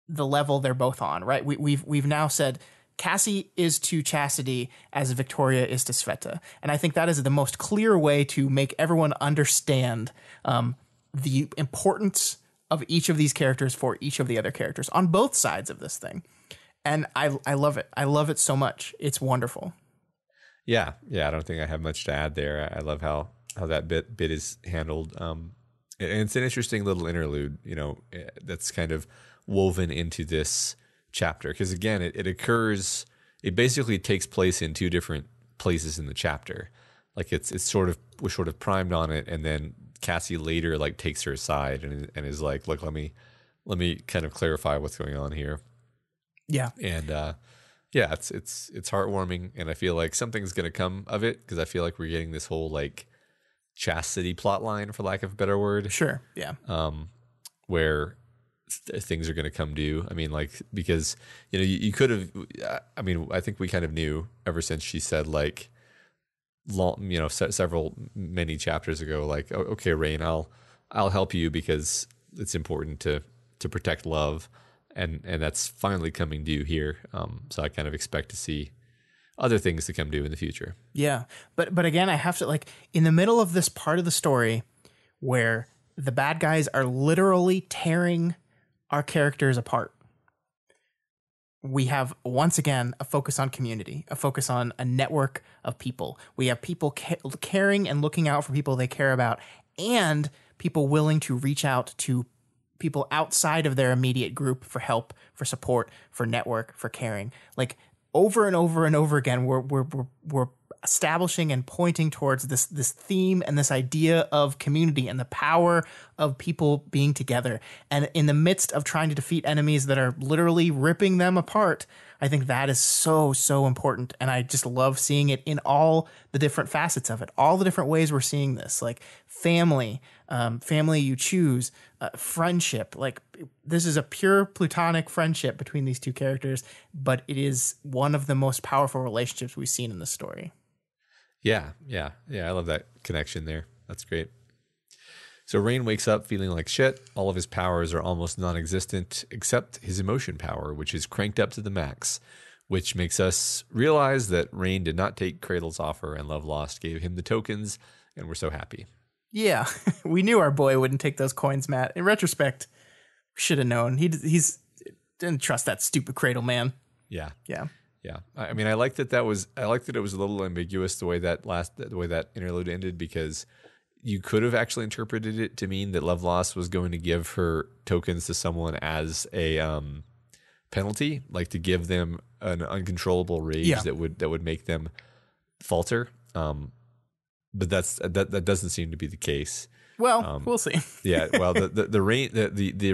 the level they're both on, right? We've now said Cassie is to Chastity as Victoria is to Sveta. And I think that is the most clear way to make everyone understand the importance of each of these characters for each of the other characters on both sides of this thing. And I love it. I love it so much. It's wonderful. Yeah. I don't think I have much to add there. I love how that bit is handled. And it's an interesting little interlude, that's kind of woven into this chapter. Because again, it basically takes place in two different places in the chapter. Like we're sort of primed on it, and then Cassie later like takes her aside and is like, look, let me kind of clarify what's going on here. Yeah. And it's heartwarming, and I feel like something's gonna come of it, because I feel like we're getting this whole like Chastity plot line, for lack of a better word. Sure. Yeah. where things are going to come due. I mean, like, because, you know, you could have, I mean, I think we kind of knew ever since she said, like, you know, many chapters ago, like, okay, Rain, I'll help you because it's important to protect love. And that's finally coming due here. So I kind of expect to see other things to come due in the future. Yeah. But again, I have to, like, in the middle of this part of the story where the bad guys are literally tearing our characters apart, we have, once again, a focus on community, a focus on a network of people. We have people caring and looking out for people they care about, and people willing to reach out to people outside of their immediate group for help, for support, for network, for caring. Like, over and over and over again, we're establishing and pointing towards this theme and this idea of community and the power of people being together. And in the midst of trying to defeat enemies that are literally ripping them apart, I think that is so, so important. And I just love seeing it in all the different facets of it, all the different ways we're seeing this, like family, family you choose, friendship. Like, this is a pure platonic friendship between these two characters, but it is one of the most powerful relationships we've seen in the story. Yeah. I love that connection there. That's great. So Rain wakes up feeling like shit. All of his powers are almost non-existent except his emotion power, which is cranked up to the max, which makes us realize that Rain did not take Cradle's offer and Love Lost gave him the tokens, and we're so happy. Yeah, we knew our boy wouldn't take those coins, Matt. In retrospect, should have known. He's didn't trust that stupid Cradle man. Yeah. Yeah. I mean, I liked that it was a little ambiguous the way that interlude ended, because you could have actually interpreted it to mean that Love Lost was going to give her tokens to someone as a penalty, like to give them an uncontrollable rage that would make them falter. But that doesn't seem to be the case. Well, we'll see. Yeah, well, the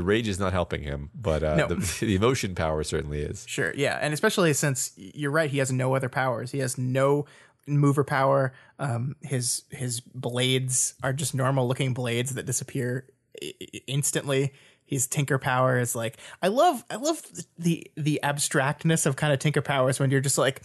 rage is not helping him, but No. the emotion power certainly is. Sure, yeah, and especially since you're right, he has no other powers. He has no mover power. His blades are just normal looking blades that disappear instantly. His tinker power is like, I love the abstractness of kind of tinker powers when you're just like,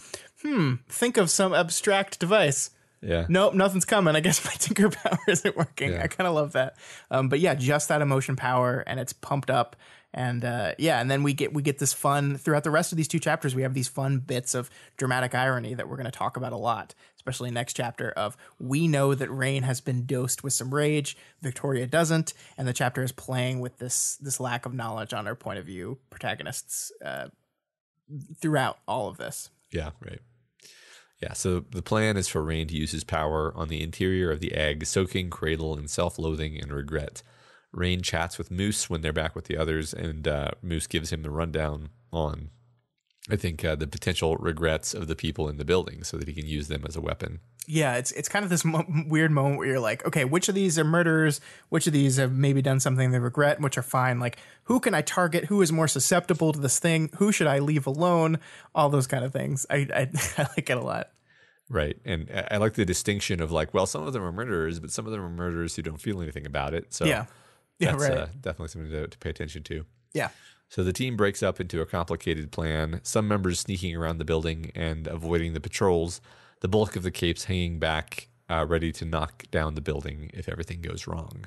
think of some abstract device. Yeah. Nope, nothing's coming. I guess my tinker power isn't working. Yeah. I kind of love that. But yeah, just that emotion power, and it's pumped up. And and then we get this fun throughout the rest of these two chapters. We have these fun bits of dramatic irony that we're going to talk about a lot, especially next chapter. Of, we know that Rain has been dosed with some rage, Victoria doesn't, and the chapter is playing with this lack of knowledge on our point of view protagonists throughout all of this. Yeah, right. Yeah, so the plan is for Rain to use his power on the interior of the egg, soaking Cradle in self-loathing and regret. Rain chats with Moose when they're back with the others, and Moose gives him the rundown on, I think, the potential regrets of the people in the building so that he can use them as a weapon. Yeah, it's kind of this weird moment where you're like, okay, which of these are murderers? Which of these have maybe done something they regret, which are fine? Like, who can I target? Who is more susceptible to this thing? Who should I leave alone? All those kind of things. I like it a lot. Right. And I like the distinction of, like, well, some of them are murderers, but some of them are murderers who don't feel anything about it. So that's right. Definitely something to pay attention to. Yeah. So the team breaks up into a complicated plan, some members sneaking around the building and avoiding the patrols, the bulk of the capes hanging back, ready to knock down the building if everything goes wrong.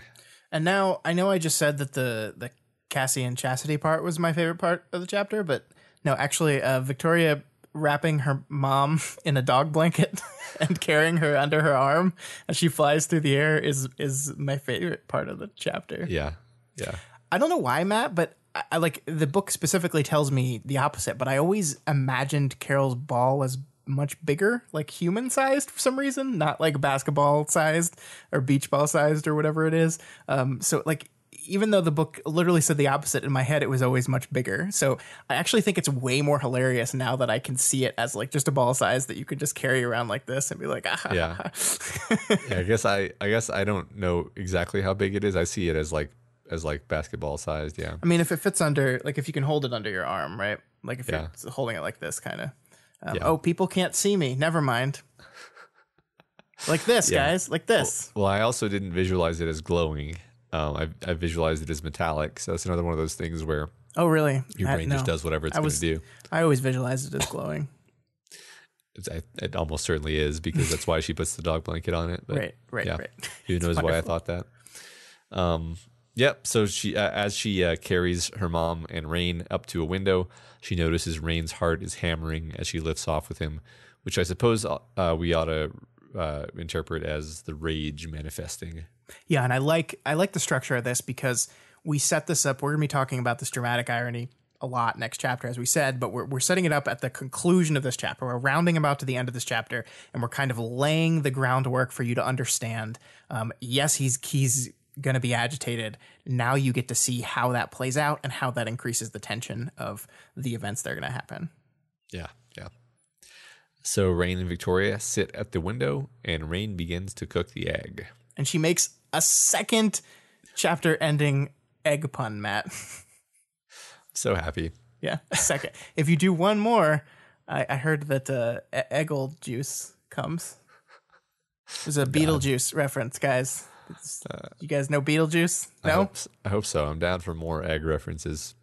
And now, I know I just said that the Cassie and Chastity part was my favorite part of the chapter, but no, actually, Victoria wrapping her mom in a dog blanket and carrying her under her arm as she flies through the air is my favorite part of the chapter. Yeah. I don't know why, Matt, but I like, the book specifically tells me the opposite, but I always imagined Carol's ball as much bigger, like human sized for some reason, not like basketball sized or beach ball sized or whatever it is. So like, even though the book literally said the opposite, in my head it was always much bigger. So I actually think it's way more hilarious now that I can see it as like just a ball size that you could just carry around like this and be like, ah. Yeah. I guess I don't know exactly how big it is. I see it as like basketball sized. Yeah. I mean, if it fits under, like, if you can hold it under your arm, right? Like if you're holding it like this kind of. Oh, people can't see me. Never mind. Like this, guys. Like this. Well, I also didn't visualize it as glowing. I visualized it as metallic, so it's another one of those things where oh really your brain just does whatever it's going to do. I always visualized it as glowing. It almost certainly is, because that's why she puts the dog blanket on it. But right. Who knows why I thought that? Yep. So she, as she carries her mom and Rain up to a window, she notices Rain's heart is hammering as she lifts off with him, which I suppose we ought to interpret as the rage manifesting. Yeah, and I like the structure of this, because we set this up. We're going to be talking about this dramatic irony a lot next chapter, as we said, but we're setting it up at the conclusion of this chapter. We're rounding about to the end of this chapter, and we're kind of laying the groundwork for you to understand. Yes, he's going to be agitated. Now you get to see how that plays out and how that increases the tension of the events that are going to happen. Yeah. So Rain and Victoria sit at the window, and Rain begins to cook the egg. And she makes a second chapter-ending egg pun, Matt. So happy. Yeah, a second. If you do one more, I heard that Eggle juice comes. There's a Beetlejuice reference, guys. You guys know Beetlejuice? No? I hope so. I'm down for more egg references.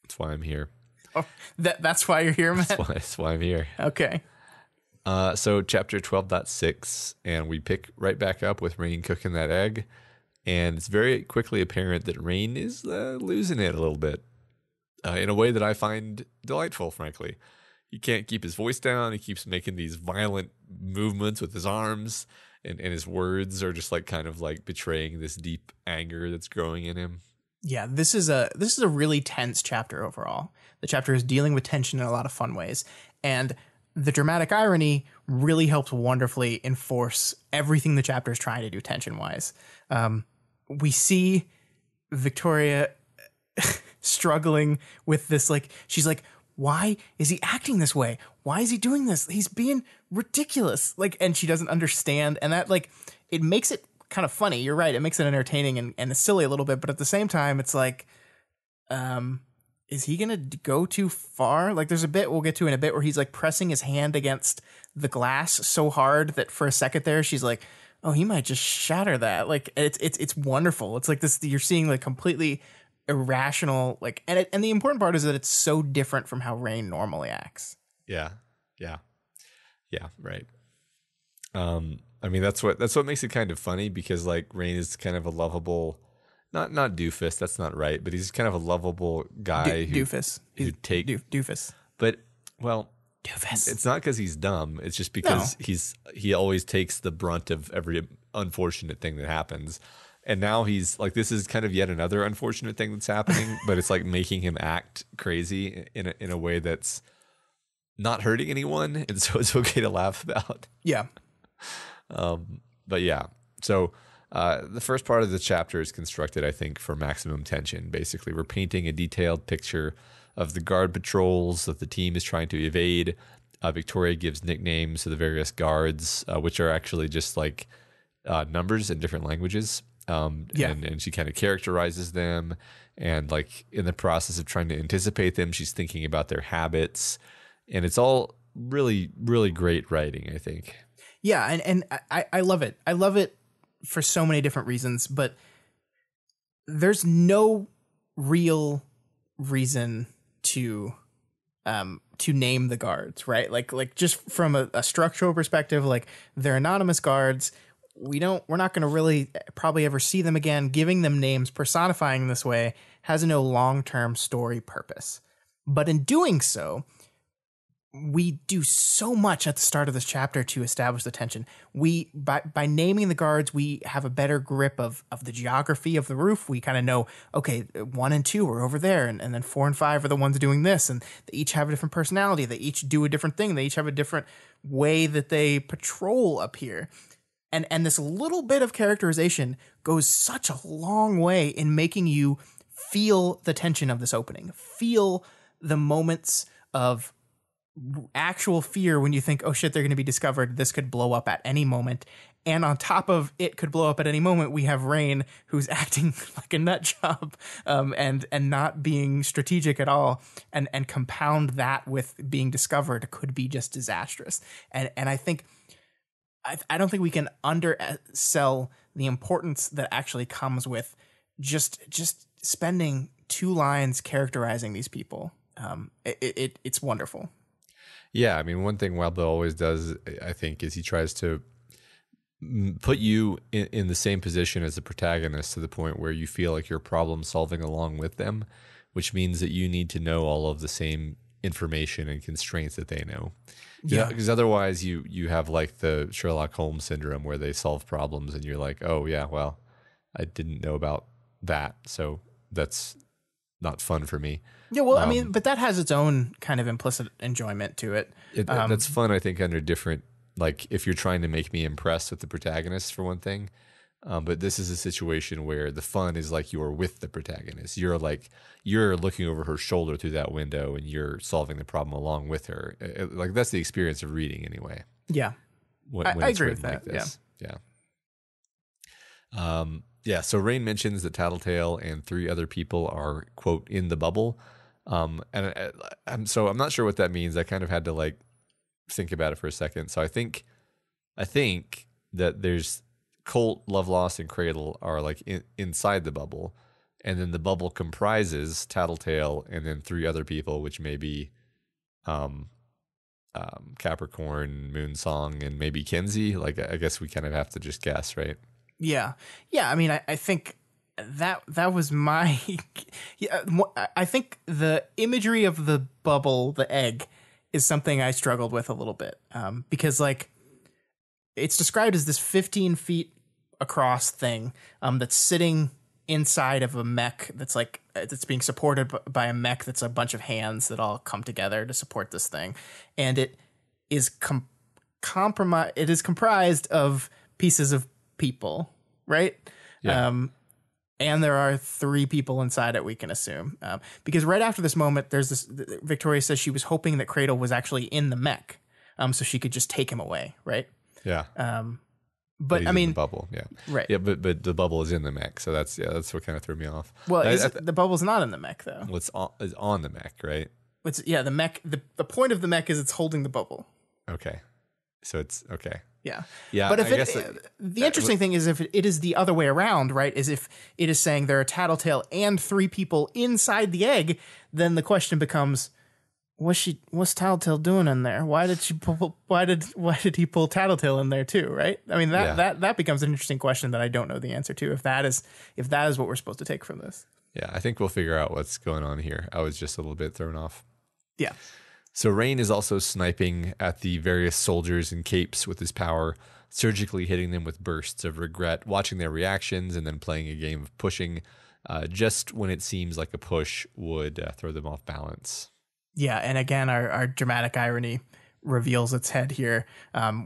That's why I'm here. Oh, that's why you're here, Matt? That's why I'm here. Okay. So chapter 12.6, and we pick right back up with Rain cooking that egg, and it's very quickly apparent that Rain is losing it a little bit, in a way that I find delightful, frankly. He can't keep his voice down. He keeps making these violent movements with his arms, and his words are just like kind of like betraying this deep anger that's growing in him. Yeah, this is a really tense chapter overall. The chapter is dealing with tension in a lot of fun ways, and the dramatic irony really helps wonderfully enforce everything the chapter is trying to do tension-wise. We see Victoria struggling with this, like, she's like, why is he acting this way? Why is he doing this? He's being ridiculous. Like, and she doesn't understand, and that, like, it makes it kind of funny. You're right. It makes it entertaining and it's silly a little bit, but at the same time, it's like, is he going to go too far? Like, there's a bit we'll get to in a bit where he's like pressing his hand against the glass so hard that for a second there, she's like, oh, he might just shatter that. Like, it's wonderful. It's like this, you're seeing like completely irrational, like, and the important part is that it's so different from how Rain normally acts. Yeah. Right. I mean, that's what makes it kind of funny, because like Rain is kind of a lovable, not doofus, that's not right, but he's kind of a lovable guy. Doofus. But well, doofus. It's not because he's dumb. It's just because he always takes the brunt of every unfortunate thing that happens. And now he's like, this is kind of yet another unfortunate thing that's happening, but it's like making him act crazy in a way that's not hurting anyone, and so it's okay to laugh about. Yeah. But yeah, so the first part of the chapter is constructed, I think, for maximum tension. Basically, we're painting a detailed picture of the guard patrols that the team is trying to evade. Victoria gives nicknames to the various guards, which are actually just like numbers in different languages. And she kind of characterizes them, and like in the process of trying to anticipate them, she's thinking about their habits, and it's all really, really great writing, I think. Yeah, and I love it. I love it for so many different reasons, but there's no real reason to name the guards, right? Like just from a structural perspective, like they're anonymous guards. We're not going to really probably ever see them again. Giving them names, personifying this way, has no long-term story purpose. But in doing so, we do so much at the start of this chapter to establish the tension. We by naming the guards, we have a better grip of the geography of the roof. We kind of know, okay, 1 and 2 are over there, and then 4 and 5 are the ones doing this, and they each have a different personality. They each do a different thing. They each have a different way that they patrol up here. And this little bit of characterization goes such a long way in making you feel the tension of this opening, feel the moments of actual fear when you think, oh shit, they're going to be discovered. This could blow up at any moment. And on top of it could blow up at any moment, we have Rain, who's acting like a nut job, and not being strategic at all, and compound that with being discovered could be just disastrous. And I think I don't think we can undersell the importance that actually comes with just spending 2 lines characterizing these people. It's wonderful. Yeah, I mean, one thing Wild Bill always does, I think, is he tries to put you in the same position as the protagonist to the point where you feel like you're problem solving along with them, which means that you need to know all of the same information and constraints that they know. Yeah, because otherwise you have like the Sherlock Holmes syndrome where they solve problems and you're like, oh yeah, well, I didn't know about that, so that's not fun for me. Yeah, well, I mean, but that has its own kind of implicit enjoyment to it. That's fun, I think, under different, like if you're trying to make me impressed with the protagonist for one thing. But this is a situation where the fun is like you're with the protagonist. You're looking over her shoulder through that window and you're solving the problem along with her. Like that's the experience of reading anyway. Yeah. When I agree with that. Like this. Yeah. So Rain mentions that Tattletale and 3 other people are, quote, in the bubble. And I'm not sure what that means. I kind of had to like think about it for a second. So I think that there's Colt, Lovelost, and Cradle are like inside the bubble, and then the bubble comprises Tattletale and then 3 other people, which may be Capricorn, Moonsong, and maybe Kenzie. Like I guess we kind of have to just guess, right? Yeah. I mean, I think that was my. I think the imagery of the bubble, the egg, is something I struggled with a little bit because like. It's described as this 15 feet across thing that's sitting inside of a mech that's being supported by a mech that's a bunch of hands that all come together to support this thing. And it is it is comprised of pieces of people, right? Yeah. And there are 3 people inside it, we can assume. Because right after this moment, there's this. Victoria says she was hoping that Cradle was actually in the mech so she could just take him away, right? Yeah. But I mean, the bubble. Yeah. Right. Yeah. But the bubble is in the mech. So that's what kind of threw me off. Well, the bubble's not in the mech though. Well, is on the mech, right? The mech. The point of the mech is it's holding the bubble. Okay. So it's okay. Yeah. Yeah. But if the interesting thing is if it is the other way around, right? Is if it is saying there are Tattletale and 3 people inside the egg, then the question becomes, what's Tattletale doing in there? Why did he pull Tattletale in there too? Right? I mean that becomes an interesting question that I don't know the answer to. If that is what we're supposed to take from this. Yeah, I think we'll figure out what's going on here. I was just a little bit thrown off. Yeah. So Rain is also sniping at the various soldiers in capes with his power, surgically hitting them with bursts of regret, watching their reactions, and then playing a game of pushing, just when it seems like a push would throw them off balance. Yeah, and again, our dramatic irony reveals its head here.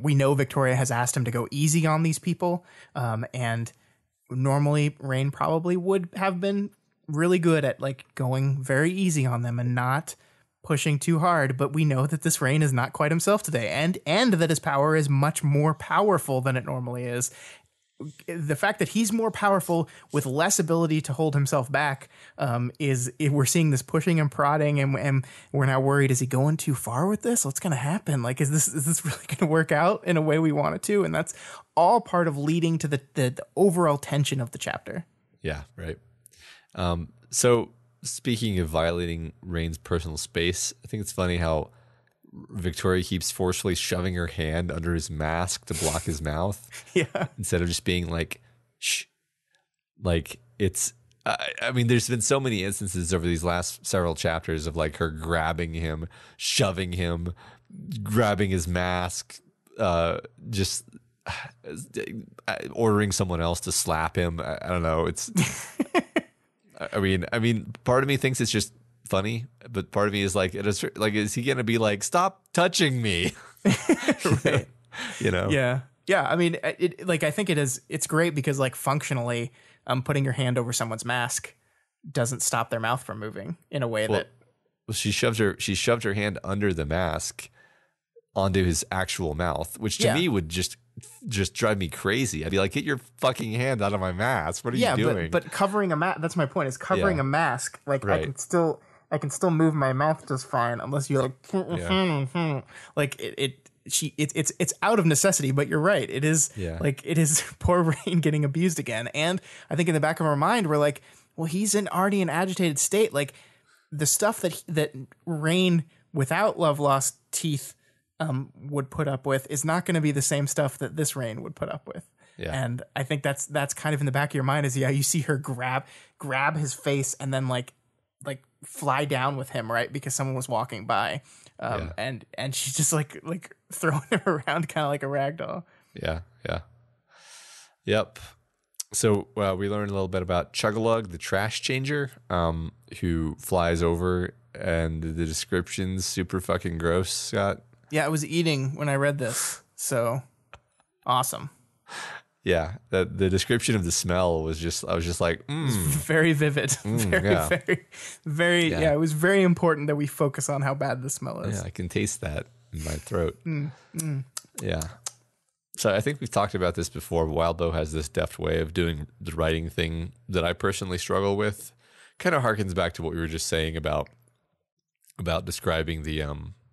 We know Victoria has asked him to go easy on these people, and normally Rain probably would have been really good at like going very easy on them and not pushing too hard. But we know that this Rain is not quite himself today, and that his power is much more powerful than it normally is. The fact that he's more powerful with less ability to hold himself back we're seeing this pushing and prodding, and we're now worried, is he going too far with this? What's going to happen? Like, is this really going to work out in a way we want it to? And that's all part of leading to the overall tension of the chapter. Yeah, right. So speaking of violating Rain's personal space, I think it's funny how Victoria keeps forcefully shoving her hand under his mask to block his mouth. Yeah. Instead of just being like, shh. Like it's, I mean, there's been so many instances over these last several chapters of like her grabbing him, shoving him, grabbing his mask, just ordering someone else to slap him. I don't know. It's, I mean, part of me thinks it's just funny, but part of me is like, is he gonna be like, stop touching me? Right. You know? Yeah. I mean, I think it's great because like functionally, putting your hand over someone's mask doesn't stop their mouth from moving in a way that. Well, she shoved her hand under the mask onto his actual mouth, which to me would just drive me crazy. I'd be like, get your fucking hand out of my mask. What are you doing? But covering a mask, that's my point, is covering a mask. Like right. I can still move my mouth just fine unless you're like, like it's out of necessity, but you're right. It is like it is poor Rain getting abused again. And I think in the back of our mind, we're like, well, he's already an agitated state. Like the stuff that Rain without love lost teeth would put up with is not going to be the same stuff that this Rain would put up with. Yeah. And I think that's kind of in the back of your mind is you see her grab his face and then like fly down with him, right? Because someone was walking by. And she's just like throwing him around kind of like a rag doll. Yeah. Yep. So we learned a little bit about Chug-a-Lug, the trash changer, who flies over, and the description's super fucking gross, Scott. Yeah, I was eating when I read this, so awesome. Yeah, the description of the smell was I was just like, very vivid. Very. Yeah, it was very important that we focus on how bad the smell is. Yeah, I can taste that in my throat. Yeah. So I think we've talked about this before. Wildbow has this deft way of doing the writing thing that I personally struggle with. Kind of harkens back to what we were just saying about describing the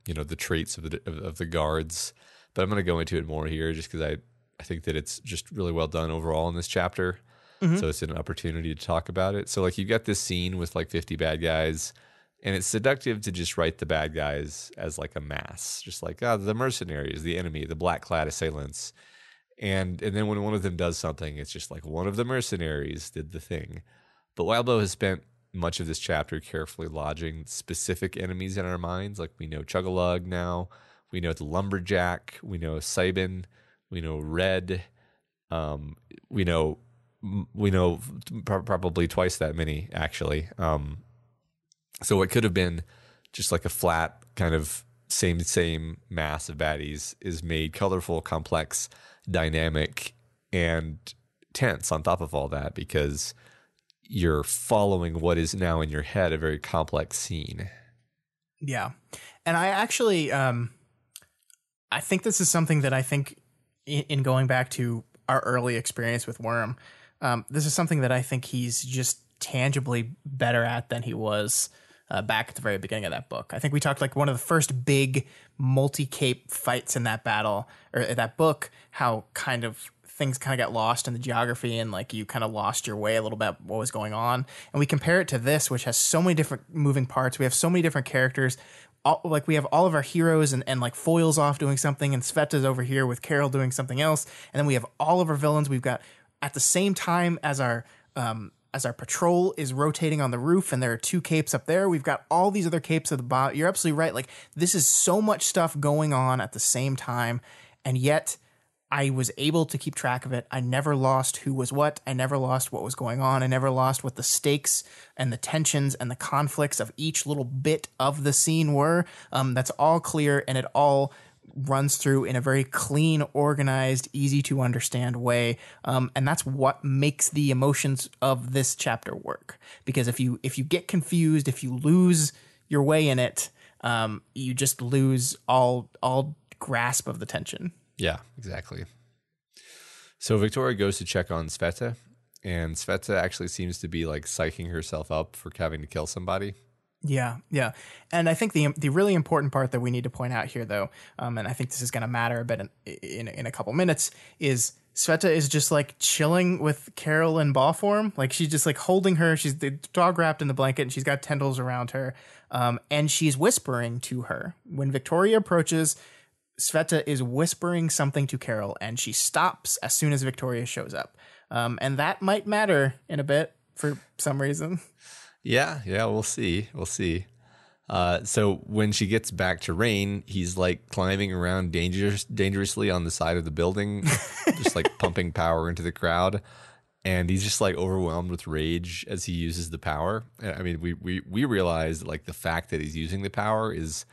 the traits of the guards. But I'm going to go into it more here just because I think that it's just really well done overall in this chapter. So it's an opportunity to talk about it. So like you've got this scene with like 50 bad guys, and it's seductive to just write the bad guys as like a mass, just like the mercenaries, the enemy, the black-clad assailants. And then when one of them does something, it's just like one of the mercenaries did the thing. But Wildbow has spent much of this chapter carefully lodging specific enemies in our minds. Like we know Chug-a-Lug now, we know the Lumberjack, we know Sabin, we know Red, we know probably twice that many actually. So what could have been just like a flat kind of same mass of baddies is made colorful, complex, dynamic, and tense on top of all that because you're following what is now in your head a very complex scene. Yeah. And I actually, I think this is something that I think in going back to our early experience with Worm, this is something that I think he's just tangibly better at than he was back at the very beginning of that book. I think we talked like one of the first big multi-cape fights in that battle or that book, how kind of things kind of got lost in the geography and like you kind of lost your way a little bit what was going on. And we compare it to this, which has so many different moving parts. We have so many different characters. Like we have all of our heroes and like Foil's off doing something and Sveta's over here with Carol doing something else. And then we have all of our villains. We've got at the same time as our patrol is rotating on the roof and there are two capes up there, we've got all these other capes at the bottom. You're absolutely right. Like this is so much stuff going on at the same time. And yet I was able to keep track of it. I never lost who was what. I never lost what was going on. I never lost what the stakes and the tensions and the conflicts of each little bit of the scene were. That's all clear and it all runs through in a very clean, organized, easy to understand way. And that's what makes the emotions of this chapter work. Because if you get confused, if you lose your way in it, you just lose all grasp of the tension. Yeah, exactly. So Victoria goes to check on Sveta, and Sveta actually seems to be like psyching herself up for having to kill somebody. Yeah. And I think the really important part that we need to point out here, though, and I think this is going to matter a bit in a couple minutes, is Sveta is just like chilling with Carol in ball form. Like she's just like holding her. She's the dog wrapped in the blanket and she's got tendrils around her. And she's whispering to her. When Victoria approaches, Sveta is whispering something to Carol and she stops as soon as Victoria shows up. And that might matter in a bit for some reason. Yeah, we'll see. So when she gets back to Rain, he's like climbing around dangerously on the side of the building, just like pumping power into the crowd. And he's just like overwhelmed with rage as he uses the power. I mean, we realize that, like the fact that he's using the power is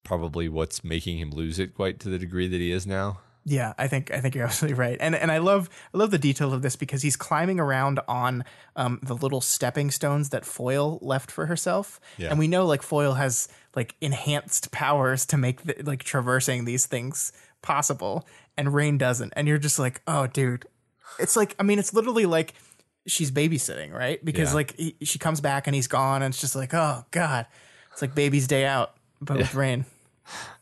probably what's making him lose it quite to the degree that he is now. Yeah, I think you're absolutely right. And I love the detail of this because he's climbing around on the little stepping stones that Foil left for herself. Yeah. And we know like Foil has like enhanced powers to make like traversing these things possible and Rain doesn't. And you're just like, "Oh, dude." It's like, I mean, it's literally like she's babysitting, right? Because like she comes back and he's gone and it's just like, "Oh god." It's like baby's day out, but with Rain.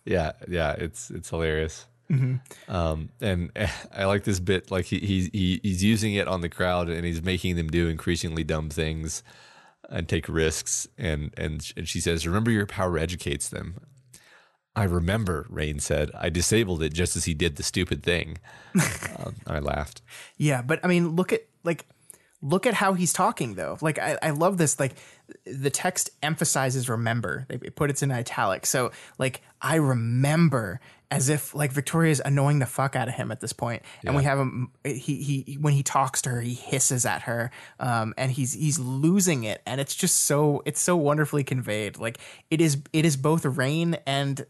Yeah, it's hilarious. Mm-hmm. And I like this bit. Like he's using it on the crowd, and he's making them do increasingly dumb things and take risks. And she says, "Remember, your power educates them." I remember, Rain said. I disabled it just as he did the stupid thing. I laughed. Yeah, but I mean, look at how he's talking though. Like I love this. Like the text emphasizes remember. They put it in italics. So like I remember, as if like Victoria's annoying the fuck out of him at this point. And we have him. He when he talks to her, he hisses at her, and he's losing it. And it's just so wonderfully conveyed. Like it is both Rain and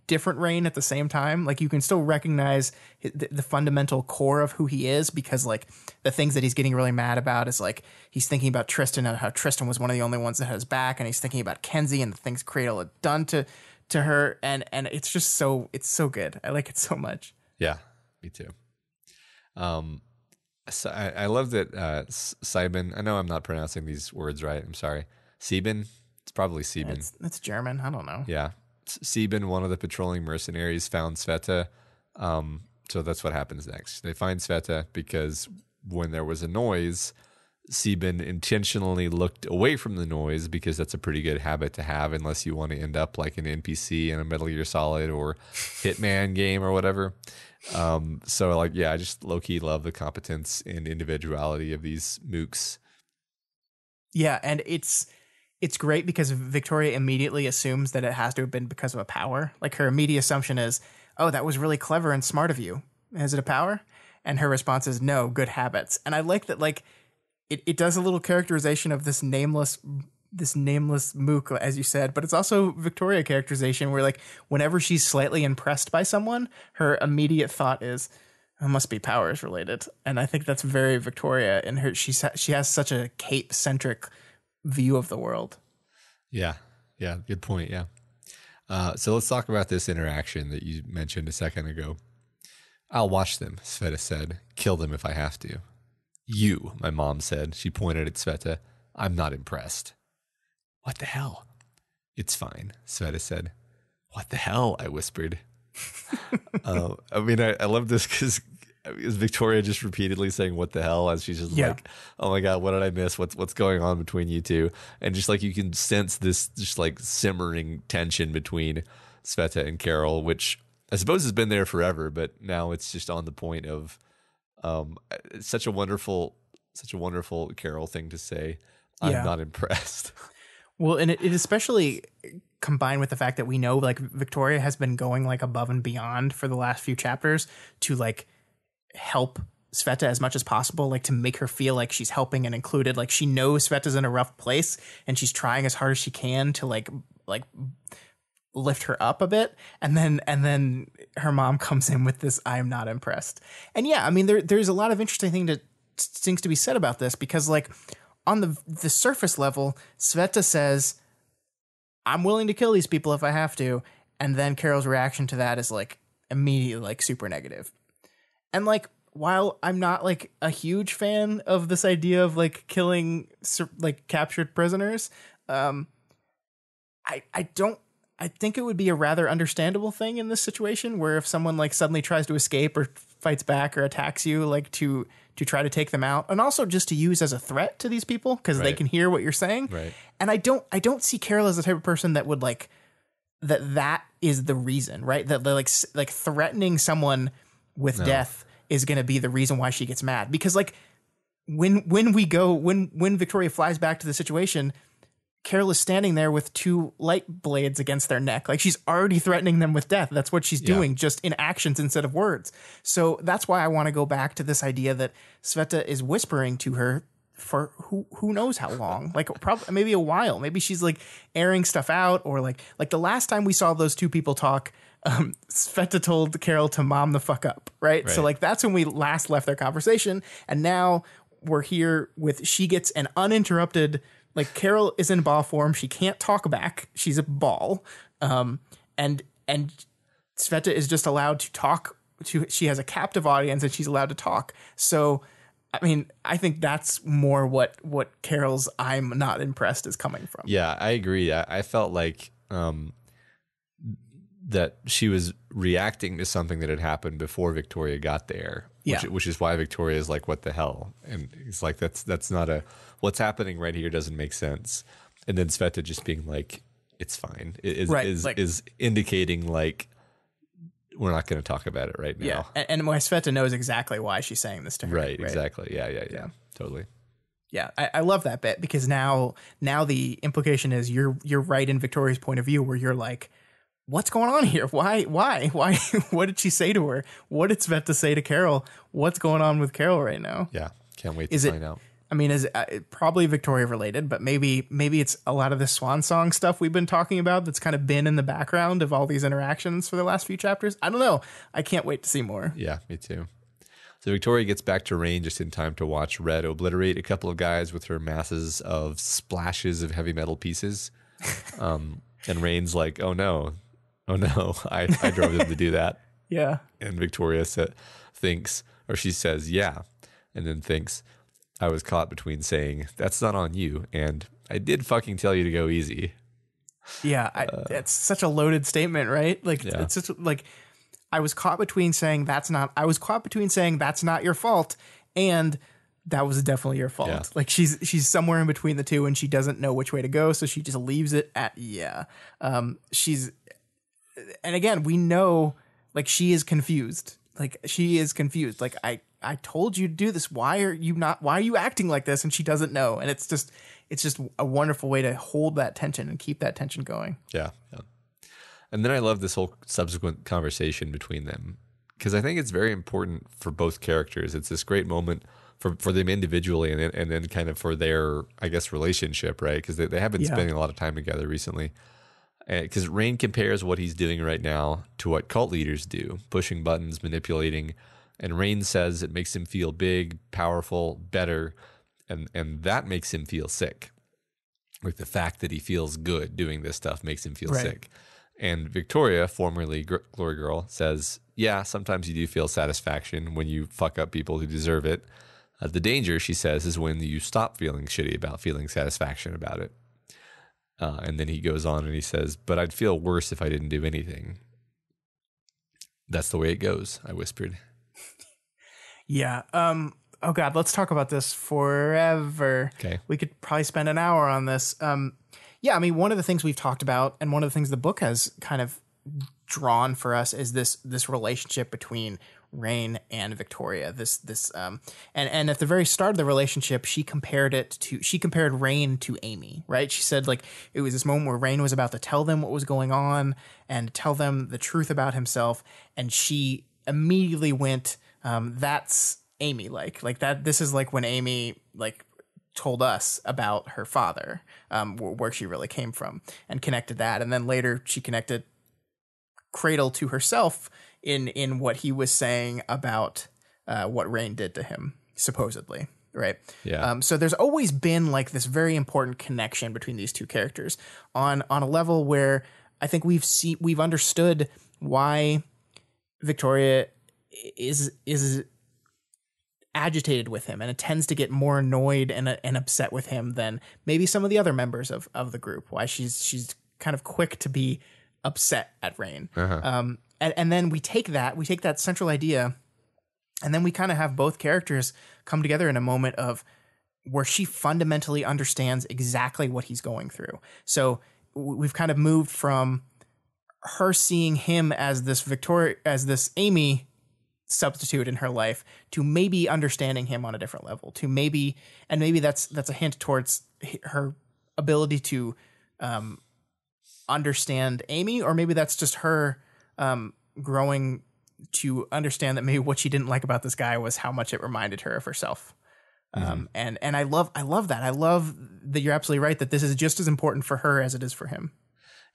different Rain at the same time. Like you can still recognize the fundamental core of who he is, because like the things that he's getting really mad about is like he's thinking about Tristan and how Tristan was one of the only ones that had his back, and he's thinking about Kenzie and the things Cradle had done to her, and it's just so good. I like it so much. Yeah, me too. So I love that Sibin. I know I'm not pronouncing these words right. I'm sorry. Sieben. It's probably Sieben. It's German. I don't know. Yeah. Sieben, one of the patrolling mercenaries, found Sveta. So that's what happens next. They find Sveta because when there was a noise, Sieben intentionally looked away from the noise, because that's a pretty good habit to have unless you want to end up like an NPC in a Metal Gear Solid or Hitman game or whatever. So like, yeah, I just low-key love the competence and individuality of these mooks. Yeah, and it's great because Victoria immediately assumes that it has to have been because of a power. Like her immediate assumption is, oh, that was really clever and smart of you. Is it a power? And her response is, no, good habits. And I like that, like, it does a little characterization of this nameless mook, as you said, but it's also Victoria characterization where, like, whenever she's slightly impressed by someone, her immediate thought is, it must be powers related. And I think that's very Victoria in her. She has such a cape-centric view of the world. Yeah, good point. Yeah. So let's talk about this interaction that you mentioned a second ago. I'll watch them, Sveta said. Kill them if I have to. You, my mom said. She pointed at Sveta. I'm not impressed. What the hell? It's fine, Sveta said. What the hell? I whispered. I mean, I love this because Victoria just repeatedly saying "what the hell" as she's just like, "Oh my god, what did I miss? What's going on between you two?" And just like you can sense this just like simmering tension between Sveta and Carol, which I suppose has been there forever, but now it's just on the point of it's such a wonderful Carol thing to say. I'm not impressed. Well, and it especially combined with the fact that we know like Victoria has been going like above and beyond for the last few chapters to like help Sveta as much as possible, like to make her feel like she's helping and included. Like she knows Sveta's in a rough place and she's trying as hard as she can to like lift her up a bit. And then her mom comes in with this, I'm not impressed. And yeah, I mean, there's a lot of interesting things to be said about this, because like on the surface level, Sveta says, I'm willing to kill these people if I have to. And then Carol's reaction to that is like immediately like super negative. And like, while I'm not like a huge fan of this idea of like killing like captured prisoners, I think it would be a rather understandable thing in this situation, where if someone like suddenly tries to escape or fights back or attacks you, like to try to take them out, and also just to use as a threat to these people because they can hear what you're saying. Right. And I don't see Carol as the type of person that would like that is the reason, right? That like threatening someone with death is going to be the reason why she gets mad. Because like when Victoria flies back to the situation, Carol is standing there with two light blades against their neck. Like she's already threatening them with death. That's what she's doing, just in actions instead of words. So that's why I want to go back to this idea that Sveta is whispering to her for who knows how long, like probably maybe a while. Maybe she's like airing stuff out, or like the last time we saw those two people talk, Sveta told Carol to mom the fuck up, right? So like that's when we last left their conversation, and now we're here with she gets an uninterrupted. Like Carol is in ball form, she can't talk back. She's a ball, and Sveta is just allowed to talk. She has a captive audience, and she's allowed to talk. So. I mean, I think that's more what Carol's "I'm not impressed" is coming from. Yeah, I agree. I felt like that she was reacting to something that had happened before Victoria got there, which is why Victoria is like, what the hell? And he's like, that's not what's happening right here doesn't make sense. And then Sveta just being like, it's fine. Is indicating like, we're not going to talk about it right now. Yeah. And Sveta knows exactly why she's saying this to her. Right. Exactly. Yeah. Totally. Yeah, I love that bit because now the implication is you're right in Victoria's point of view where you're like, what's going on here? Why? What did she say to her? What did Sveta say to Carol? What's going on with Carol right now? Yeah, can't wait to find out. I mean, is it probably Victoria related, but maybe it's a lot of the swan song stuff we've been talking about that's kind of been in the background of all these interactions for the last few chapters. I don't know. I can't wait to see more. Yeah, me too. So Victoria gets back to Rain just in time to watch Red obliterate a couple of guys with her masses of splashes of heavy metal pieces. And Rain's like, oh no, I drove them to do that. Yeah. And Victoria thinks, or she says, yeah, and then thinks, I was caught between saying, that's not on you, and I did fucking tell you to go easy. Yeah, it's such a loaded statement, right? Like, it's just like, I was caught between saying that's not your fault, and that was definitely your fault. Yeah. Like she's somewhere in between the two, and she doesn't know which way to go, so she just leaves it at and again, we know like she is confused. Like I told you to do this. Why are you acting like this? And she doesn't know, and it's just a wonderful way to hold that tension and keep that tension going. Yeah. And then I love this whole subsequent conversation between them because I think it's very important for both characters. It's this great moment for them individually and then kind of for their, I guess, relationship, right? Because they have been spending a lot of time together recently. Because Rain compares what he's doing right now to what cult leaders do, pushing buttons, manipulating. And Rain says it makes him feel big, powerful, better, and that makes him feel sick. Like the fact that he feels good doing this stuff makes him feel sick. And Victoria, formerly Glory Girl, says, yeah, sometimes you do feel satisfaction when you fuck up people who deserve it. The danger, she says, is when you stop feeling shitty about feeling satisfaction about it. And then he goes on and he says, but I'd feel worse if I didn't do anything. That's the way it goes, I whispered. Yeah. Oh, God, let's talk about this forever. Okay. We could probably spend an hour on this. Yeah, I mean, one of the things we've talked about and one of the things the book has kind of drawn for us is this relationship between Rain and Victoria. And at the very start of the relationship, she compared Rain to Amy, right? She said like it was this moment where Rain was about to tell them what was going on and tell them the truth about himself, and she immediately went, that's Amy, like that. This is like when Amy like told us about her father, where she really came from, and connected that. And then later she connected Cradle to herself in what he was saying about what Rain did to him, supposedly, right? Yeah. So there's always been like this very important connection between these two characters on a level where I think we've understood why Victoria is agitated with him and it tends to get more annoyed and upset with him than maybe some of the other members of the group. Why she's kind of quick to be upset at Rain. Uh-huh. And then we take that central idea, and then we kind of have both characters come together in a moment of where she fundamentally understands exactly what he's going through. So we've kind of moved from her seeing him as this Amy substitute in her life to maybe understanding him on a different level, to maybe that's a hint towards her ability to understand Amy, or maybe that's just her growing to understand that maybe what she didn't like about this guy was how much it reminded her of herself. And I love that. I love that you're absolutely right that this is just as important for her as it is for him.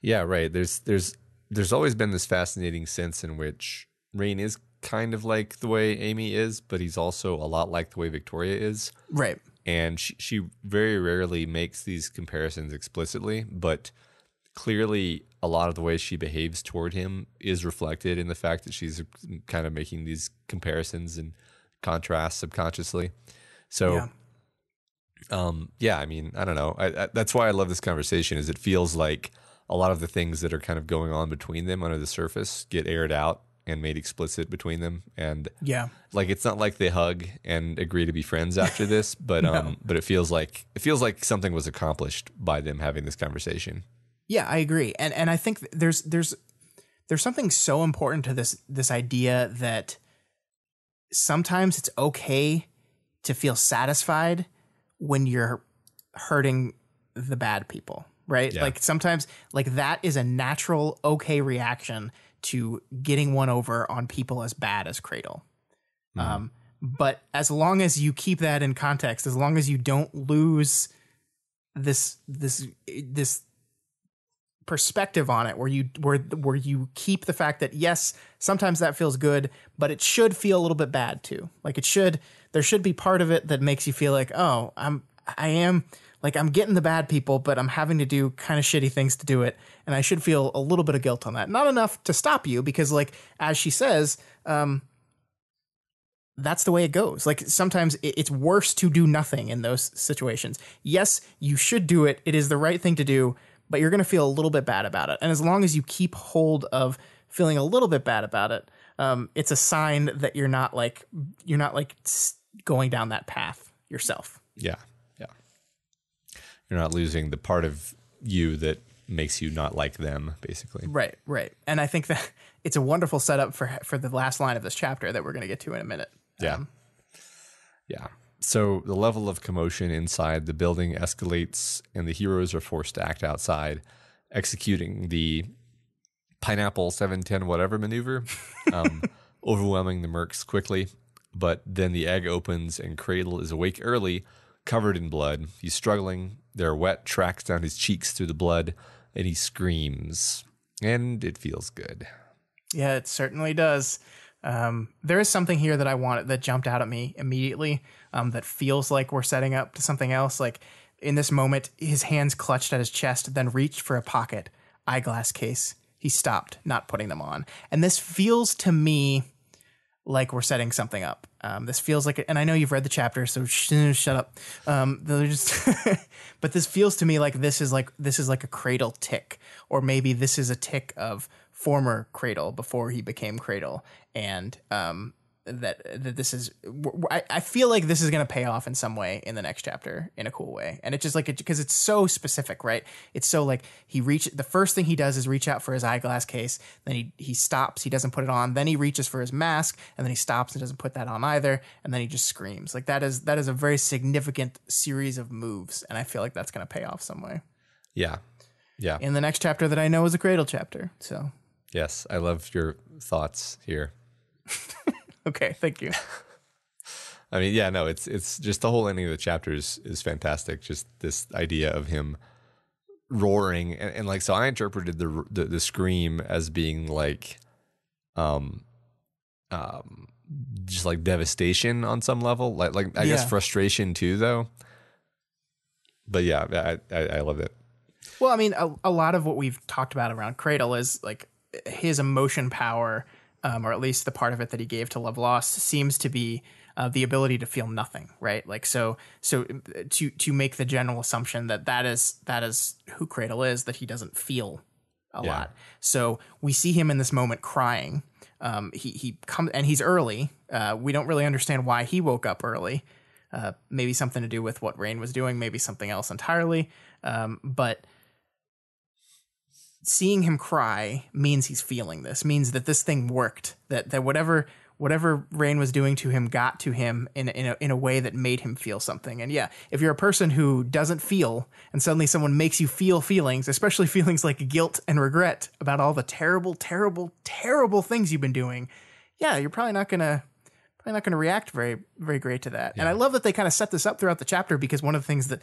Yeah, right. There's always been this fascinating sense in which Rain is kind of like the way Amy is, but he's also a lot like the way Victoria is. Right. And she very rarely makes these comparisons explicitly, but clearly a lot of the way she behaves toward him is reflected in the fact that she's kind of making these comparisons and contrasts subconsciously. So, I mean, I don't know. That's why I love this conversation, is it feels like a lot of the things that are kind of going on between them under the surface get aired out and made explicit between them. And like, it's not like they hug and agree to be friends after this, but but it feels like something was accomplished by them having this conversation. Yeah, I agree. And I think there's something so important to this idea that sometimes it's okay to feel satisfied when you're hurting the bad people, right? Like sometimes like that is a natural, okay reaction to getting one over on people as bad as Cradle. But as long as you keep that in context, as long as you don't lose this perspective on it, where you keep the fact that yes, sometimes that feels good, but it should feel a little bit bad too. Like there should be part of it that makes you feel like, oh, I'm getting the bad people, but I'm having to do kind of shitty things to do it. And I should feel a little bit of guilt on that. Not enough to stop you, because like, as she says, that's the way it goes. Like sometimes it's worse to do nothing in those situations. Yes, you should do it. It is the right thing to do, but you're going to feel a little bit bad about it. And as long as you keep hold of feeling a little bit bad about it, it's a sign that you're not going down that path yourself. Yeah. You're not losing the part of you that makes you not like them, basically. Right. And I think that it's a wonderful setup for the last line of this chapter that we're going to get to in a minute. Yeah. So the level of commotion inside the building escalates, and the heroes are forced to act outside, executing the pineapple 710 whatever maneuver, overwhelming the mercs quickly. But then the egg opens, and Cradle is awake early, covered in blood. He's struggling. There are wet tracks down his cheeks through the blood, and he screams. And it feels good. Yeah, it certainly does. There is something here that jumped out at me immediately, that feels like we're setting up to something else. Like in this moment, his hands clutched at his chest, then reached for a pocket eyeglass case. He stopped, not putting them on. And this feels to me like we're setting something up. This feels like, and I know you've read the chapter, so shut up. But this feels to me like this is like a Cradle tick, or maybe this is a tick of former Cradle before he became Cradle, and that this is. I feel like this is going to pay off in some way in the next chapter in a cool way, and it's just like because it's so specific, right? It's so like the first thing he does is reach out for his eyeglass case, then he stops, he doesn't put it on, then he reaches for his mask, and then he stops and doesn't put that on either, and then he just screams. Like that is a very significant series of moves, and I feel like that's going to pay off some way. Yeah. In the next chapter that I know is a Cradle chapter. So yes, I love your thoughts here. Okay, thank you. I mean, yeah, no, it's just the whole ending of the chapter is fantastic. Just this idea of him roaring and like, so I interpreted the scream as being like, just like devastation on some level, like I guess frustration too, though. But yeah, I love it. Well, I mean, a lot of what we've talked about around Cradle is like his emotion power. Or at least the part of it that he gave to Love Lost seems to be the ability to feel nothing, right? Like so to make the general assumption that is who Cradle is, that he doesn't feel a lot. So we see him in this moment crying. He comes and he's early. We don't really understand why he woke up early. Maybe something to do with what Rain was doing. Maybe something else entirely. But seeing him cry means he's feeling this, means that this thing worked, that whatever Rain was doing to him got to him in a way that made him feel something. And yeah, if you're a person who doesn't feel and suddenly someone makes you feel feelings, especially feelings like guilt and regret about all the terrible, terrible, terrible things you've been doing, yeah, you're probably not going to react very, very great to that. Yeah. And I love that they kind of set this up throughout the chapter, because one of the things that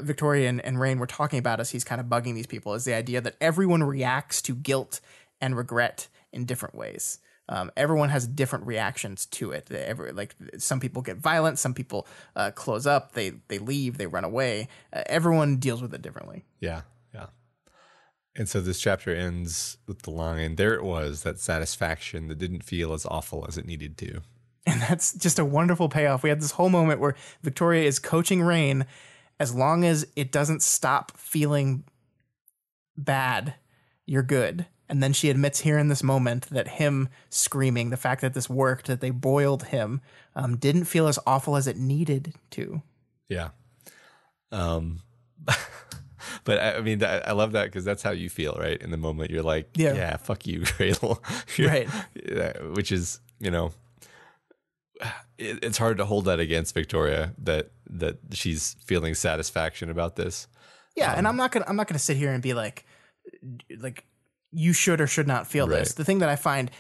Victoria and Rain were talking about as he's kind of bugging these people is the idea that everyone reacts to guilt and regret in different ways. Everyone has different reactions to it. Like some people get violent, some people close up, they leave, they run away. Everyone deals with it differently. Yeah. And so this chapter ends with the line, "There it was, that satisfaction that didn't feel as awful as it needed to." And that's just a wonderful payoff. We had this whole moment where Victoria is coaching Rain, as long as it doesn't stop feeling bad, you're good. And then she admits here in this moment that him screaming, the fact that this worked, that they boiled him, didn't feel as awful as it needed to. Yeah. But I mean, I love that because that's how you feel, right? In the moment, you're like, yeah fuck you, Cradle. Right. Which is, it's hard to hold that against Victoria, that she's feeling satisfaction about this. Yeah, and I'm not gonna sit here and be like you should or should not feel this. The thing that I find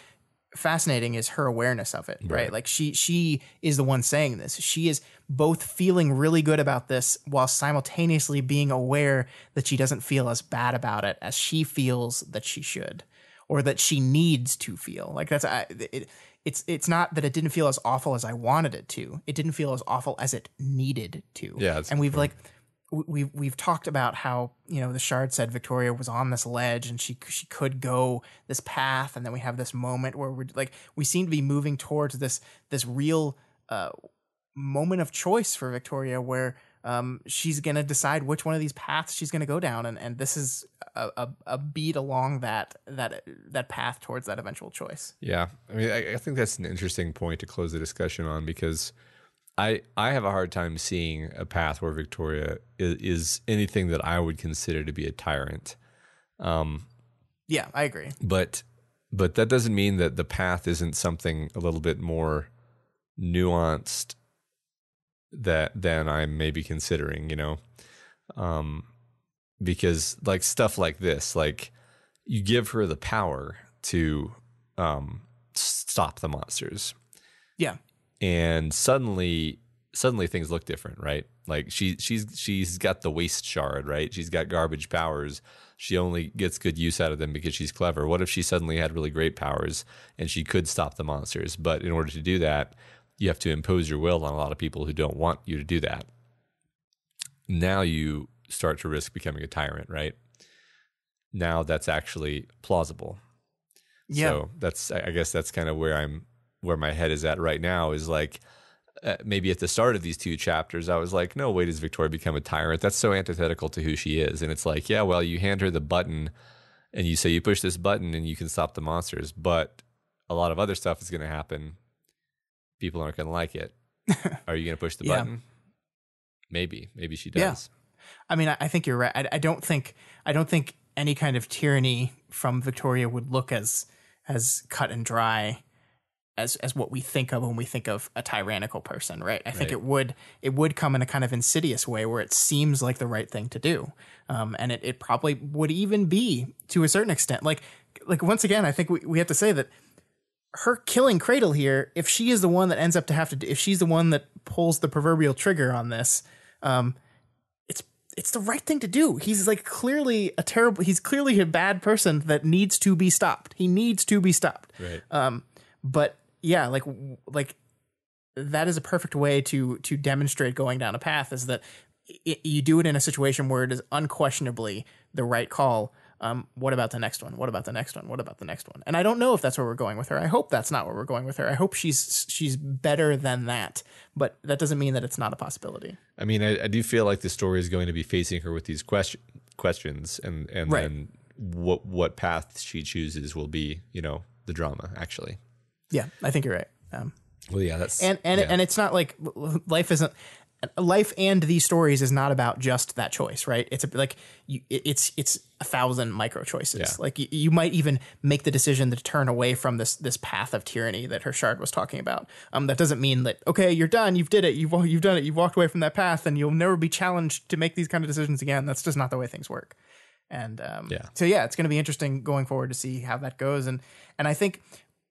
fascinating is her awareness of it, right? Like she is the one saying this. She is both feeling really good about this while simultaneously being aware that she doesn't feel as bad about it as she feels that she should, or that she needs to feel. Like it's not that it didn't feel as awful as I wanted it to. It didn't feel as awful as it needed to. Yeah, and we've talked about how, the Shard said Victoria was on this ledge and she could go this path, and then we have this moment where we seem to be moving towards this real moment of choice for Victoria, where she's gonna decide which one of these paths she's gonna go down, and this is a beat along that path towards that eventual choice. Yeah, I mean, I think that's an interesting point to close the discussion on, because I have a hard time seeing a path where Victoria is anything that I would consider to be a tyrant. Yeah, I agree. But that doesn't mean that the path isn't something a little bit more nuanced than I'm maybe considering, because like stuff like this, like you give her the power to stop the monsters. Yeah. And suddenly things look different, right? Like she's got the waste shard, right? She's got garbage powers. She only gets good use out of them because she's clever. What if she suddenly had really great powers and she could stop the monsters? But in order to do that, you have to impose your will on a lot of people who don't want you to do that. Now you start to risk becoming a tyrant, right? Now that's actually plausible. Yeah. So I guess that's kind of where my head is at right now, is like, maybe at the start of these two chapters, I was like, no way does Victoria become a tyrant. That's so antithetical to who she is. And it's like, yeah, well, you hand her the button and you say, you push this button and you can stop the monsters. But a lot of other stuff is going to happen. People aren't going to like it. Are you going to push the button? Maybe she does. Yeah. I mean, I think you're right. I don't think any kind of tyranny from Victoria would look as cut and dry as what we think of when we think of a tyrannical person, right? I think it would come in a kind of insidious way where it seems like the right thing to do, and it probably would even be, to a certain extent, like once again, I think we have to say that her killing Cradle here, if she is the one that ends up if she's the one that pulls the proverbial trigger on this, it's the right thing to do. He's clearly a bad person that needs to be stopped. He needs to be stopped. Right. But yeah, like that is a perfect way to demonstrate going down a path, is that you do it in a situation where it is unquestionably the right call. What about the next one? What about the next one? What about the next one? And I don't know if that's where we're going with her. I hope that's not where we're going with her. I hope she's better than that, but that doesn't mean that it's not a possibility. I mean, I do feel like the story is going to be facing her with these questions, and right. Then what path she chooses will be, the drama, actually. Yeah, I think you're right. Well, yeah, that's and it's not like life and these stories is not about just that choice, right? It's it's 1,000 micro choices. Yeah. Like you might even make the decision to turn away from this path of tyranny that her Shard was talking about. That doesn't mean that, okay, you're done, you've did it, you've done it, you've walked away from that path, and you'll never be challenged to make these kind of decisions again. That's just not the way things work. And so yeah, it's going to be interesting going forward to see how that goes. And I think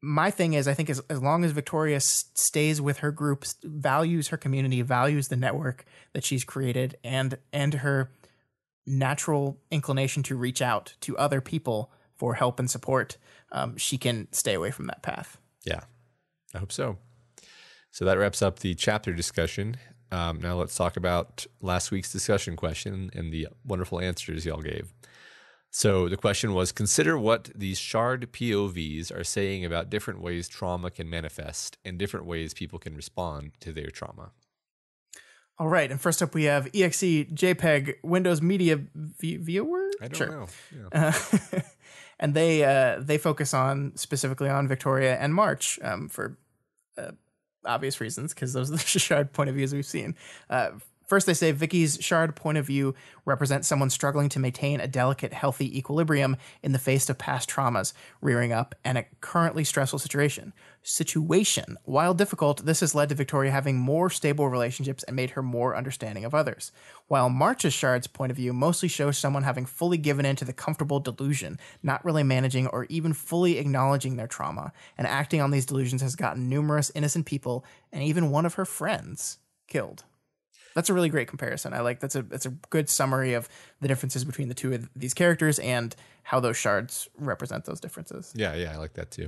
my thing is, as long as Victoria stays with her group, values her community, values the network that she's created, and her natural inclination to reach out to other people for help and support, she can stay away from that path. Yeah, I hope so. So that wraps up the chapter discussion. Now let's talk about last week's discussion question and the wonderful answers y'all gave. So the question was, consider what these Shard POVs are saying about different ways trauma can manifest and different ways people can respond to their trauma. All right, and first up we have exe JPEG Windows Media Viewer. I don't know. Yeah. And they focus on specifically on Victoria and March for obvious reasons, because those are the shard point of views we've seen. First, they say Vicky's shard point of view represents someone struggling to maintain a delicate, healthy equilibrium in the face of past traumas rearing up and a currently stressful situation. While difficult, this has led to Victoria having more stable relationships and made her more understanding of others. While March's shard's point of view mostly shows someone having fully given in to the comfortable delusion, not really managing or even fully acknowledging their trauma, and acting on these delusions has gotten numerous innocent people and even one of her friends killed. That's a really great comparison. That's a good summary of the differences between the two of these characters and how those shards represent those differences. Yeah, I like that too.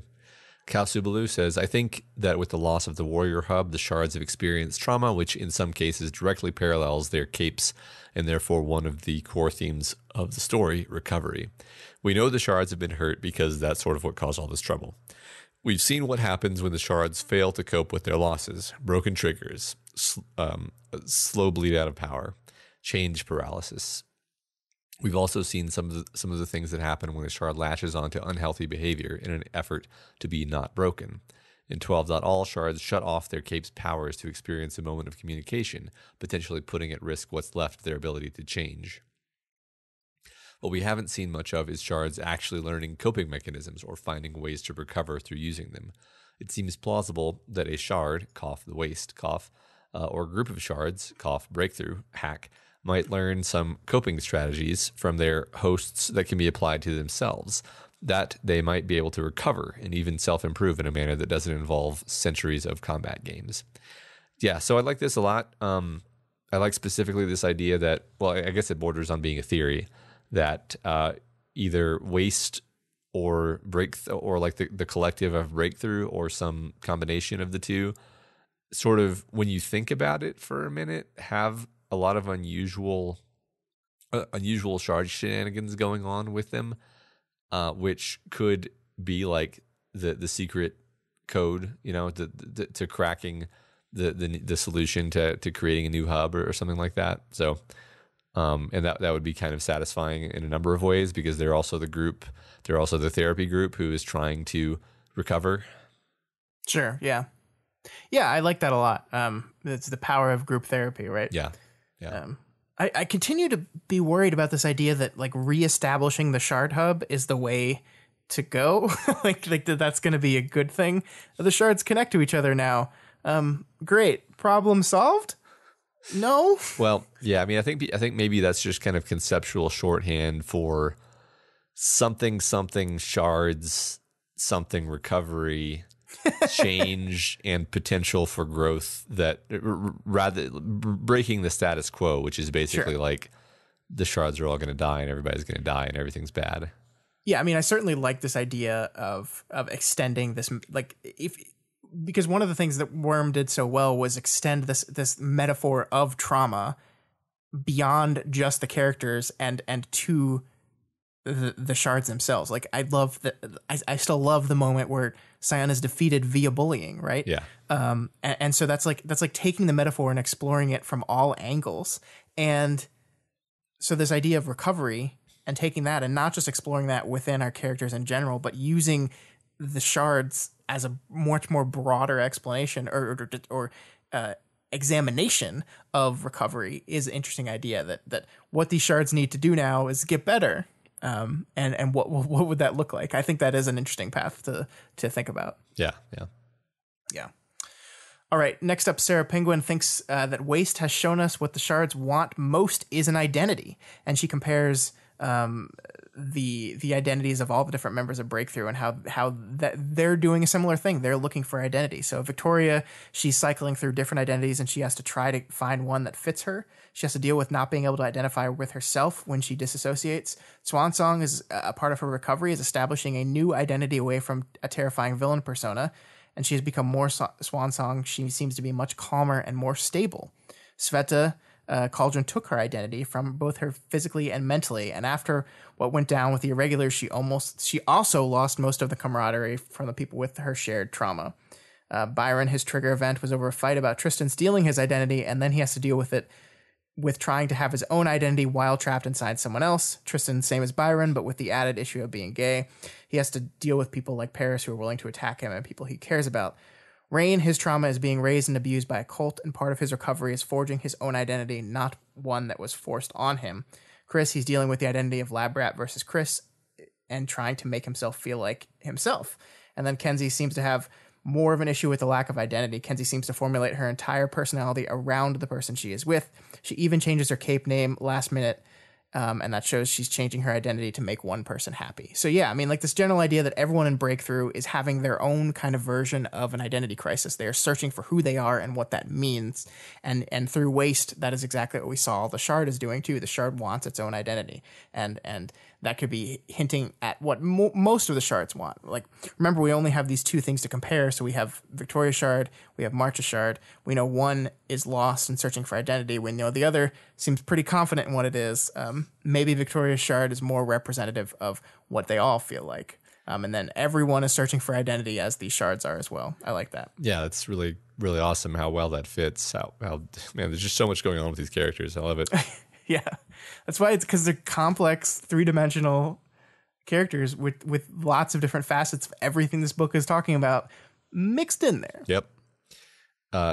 Cal Subalu says, I think that with the loss of the warrior hub, the shards have experienced trauma, which in some cases directly parallels their capes, and therefore one of the core themes of the story, recovery. We know the shards have been hurt because that's sort of what caused all this trouble. We've seen what happens when the shards fail to cope with their losses, broken triggers, slow bleed out of power, change paralysis. We've also seen some of the things that happen when a shard latches onto unhealthy behavior in an effort to be not broken. In 12. All shards shut off their cape's powers to experience a moment of communication, potentially putting at risk what's left of their ability to change. What we haven't seen much of is shards actually learning coping mechanisms or finding ways to recover through using them. It seems plausible that a shard, cough the waste, cough, or a group of shards, cough breakthrough, hack, might learn some coping strategies from their hosts that can be applied to themselves, that they might be able to recover and even self-improve in a manner that doesn't involve centuries of combat games. Yeah, so I like this a lot. I like specifically this idea that, well, I guess it borders on being a theory, that either waste or or like the collective of breakthrough or some combination of the two, sort of, when you think about it for a minute, have a lot of unusual shard shenanigans going on with them, which could be like the secret code, to cracking the solution to creating a new hub or something like that. So, and that would be kind of satisfying in a number of ways, because they're also the therapy group who is trying to recover. Sure. Yeah. Yeah, I like that a lot. It's the power of group therapy, right? Yeah. I continue to be worried about this idea that like reestablishing the shard hub is the way to go. like that's going to be a good thing. The shards connect to each other now. Great. Problem solved? No. Well, yeah. I mean, I think maybe that's just kind of conceptual shorthand for something shards, something recovery, change, and potential for growth, that rather breaking the status quo, which is basically like the shards are all going to die and everybody's going to die and everything's bad. Yeah, I mean, I certainly like this idea of extending this, because one of the things that Worm did so well was extend this metaphor of trauma beyond just the characters and to the shards themselves. Like, I still love the moment where Sion is defeated via bullying, right? Yeah. And so that's like taking the metaphor and exploring it from all angles. And so this idea of recovery and taking that and not just exploring that within our characters in general, but using the shards as a much more broader explanation or examination of recovery is an interesting idea, that what these shards need to do now is get better. And what would that look like? I think that is an interesting path to think about. Yeah. All right. Next up, Sarah Penguin thinks that Waste has shown us what the shards want most is an identity, and she compares the identities of all the different members of Breakthrough and how that they're doing a similar thing. They're looking for identity. So Victoria, she's cycling through different identities and she has to try to find one that fits her. She has to deal with not being able to identify with herself when she disassociates. Swansong is a part of her recovery, is establishing a new identity away from a terrifying villain persona, and she has become more Swansong. She seems to be much calmer and more stable. Sveta, Cauldron took her identity from both her physically and mentally, and after what went down with the Irregulars, she also lost most of the camaraderie from the people with her shared trauma. Byron, his trigger event was over a fight about Tristan stealing his identity, and then he has to deal with it with trying to have his own identity while trapped inside someone else. Tristan, same as Byron, but with the added issue of being gay. He has to deal with people like Paris who are willing to attack him and people he cares about. Rain, his trauma is being raised and abused by a cult, and part of his recovery is forging his own identity, not one that was forced on him. Chris, he's dealing with the identity of Lab Rat versus Chris and trying to make himself feel like himself. And then Kenzie seems to have more of an issue with the lack of identity. Kenzie seems to formulate her entire personality around the person she is with. She even changes her cape name last minute, and that shows she's changing her identity to make one person happy. So yeah, I mean, like this general idea that everyone in Breakthrough is having their own kind of version of an identity crisis. They are searching for who they are and what that means. And through Waste, that is exactly what we saw the Shard is doing too. The Shard wants its own identity. And that could be hinting at what most of the Shards want. Like, remember, we only have these two things to compare. So we have Victoria's Shard, we have March's Shard. We know one is lost and searching for identity. We know the other seems pretty confident in what it is. Maybe Victoria's Shard is more representative of what they all feel like. And then everyone is searching for identity as these Shards are as well. I like that. Yeah, that's really, really awesome how well that fits. How man, there's just so much going on with these characters. I love it. Yeah, that's why it's because they're complex, three-dimensional characters with lots of different facets of everything this book is talking about mixed in there. Yep.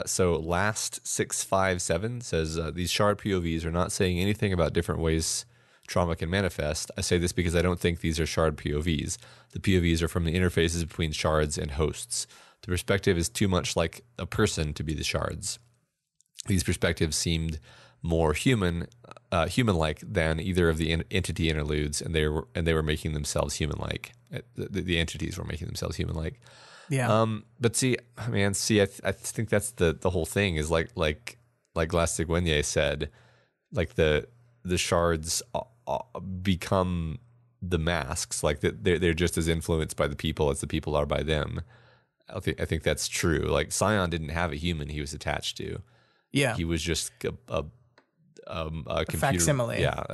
So last 657 says these Shard POVs are not saying anything about different ways trauma can manifest. I say this because I don't think these are Shard POVs. The POVs are from the interfaces between Shards and hosts. The perspective is too much like a person to be the Shards. These perspectives seemed more human-like than either of the entity interludes, and they were making themselves human-like. The entities were making themselves human-like. Yeah. But see, man, I think that's the whole thing is like Glass Seguinier said, like the Shards become the masks, like they're just as influenced by the people as the people are by them. I think that's true. Like Scion didn't have a human he was attached to. Yeah, he was just a computer facsimile. Yeah,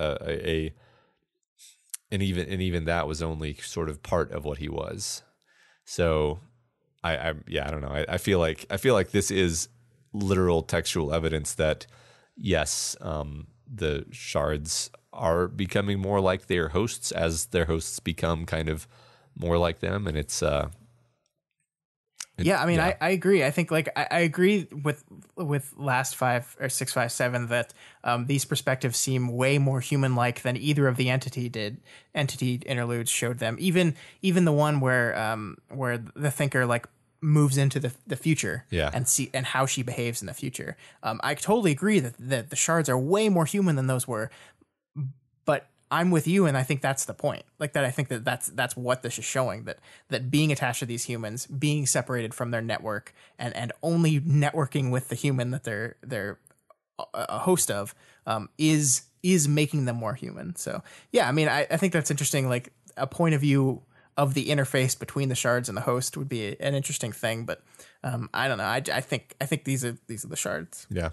and even that was only sort of part of what he was. So I don't know. I feel like this is literal textual evidence that yes, the Shards are becoming more like their hosts as their hosts become kind of more like them, and it's yeah, I mean, yeah. I agree. I think like I agree with last 5 or 657 that these perspectives seem way more human-like than either of the entity interludes showed them. Even the one where the thinker like moves into the future, yeah, and how she behaves in the future. I totally agree that the Shards are way more human than those were, but I'm with you, and I think that's the point. Like that, I think that's what this is showing, that being attached to these humans, being separated from their network, and only networking with the human that they're a host of, is making them more human. So yeah, I mean, I think that's interesting. Like a point of view of the interface between the Shards and the host would be an interesting thing, but I don't know. I think these are the Shards. Yeah.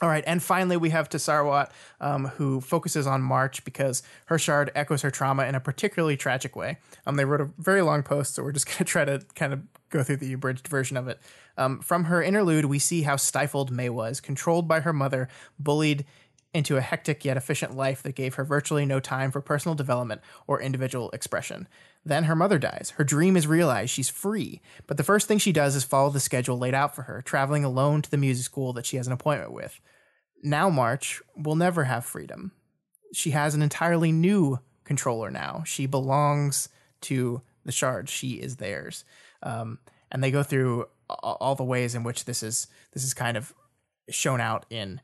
All right, and finally we have Tessarwat, who focuses on March because her Shard echoes her trauma in a particularly tragic way. They wrote a very long post, so we're just going to try to kind of go through the abridged version of it. From her interlude, we see how stifled May was, controlled by her mother, bullied into a hectic yet efficient life that gave her virtually no time for personal development or individual expression. Then her mother dies. Her dream is realized. She's free. But the first thing she does is follow the schedule laid out for her, traveling alone to the music school that she has an appointment with. Now March will never have freedom. She has an entirely new controller now. She belongs to the Shard. She is theirs. And they go through all the ways in which this is kind of shown out in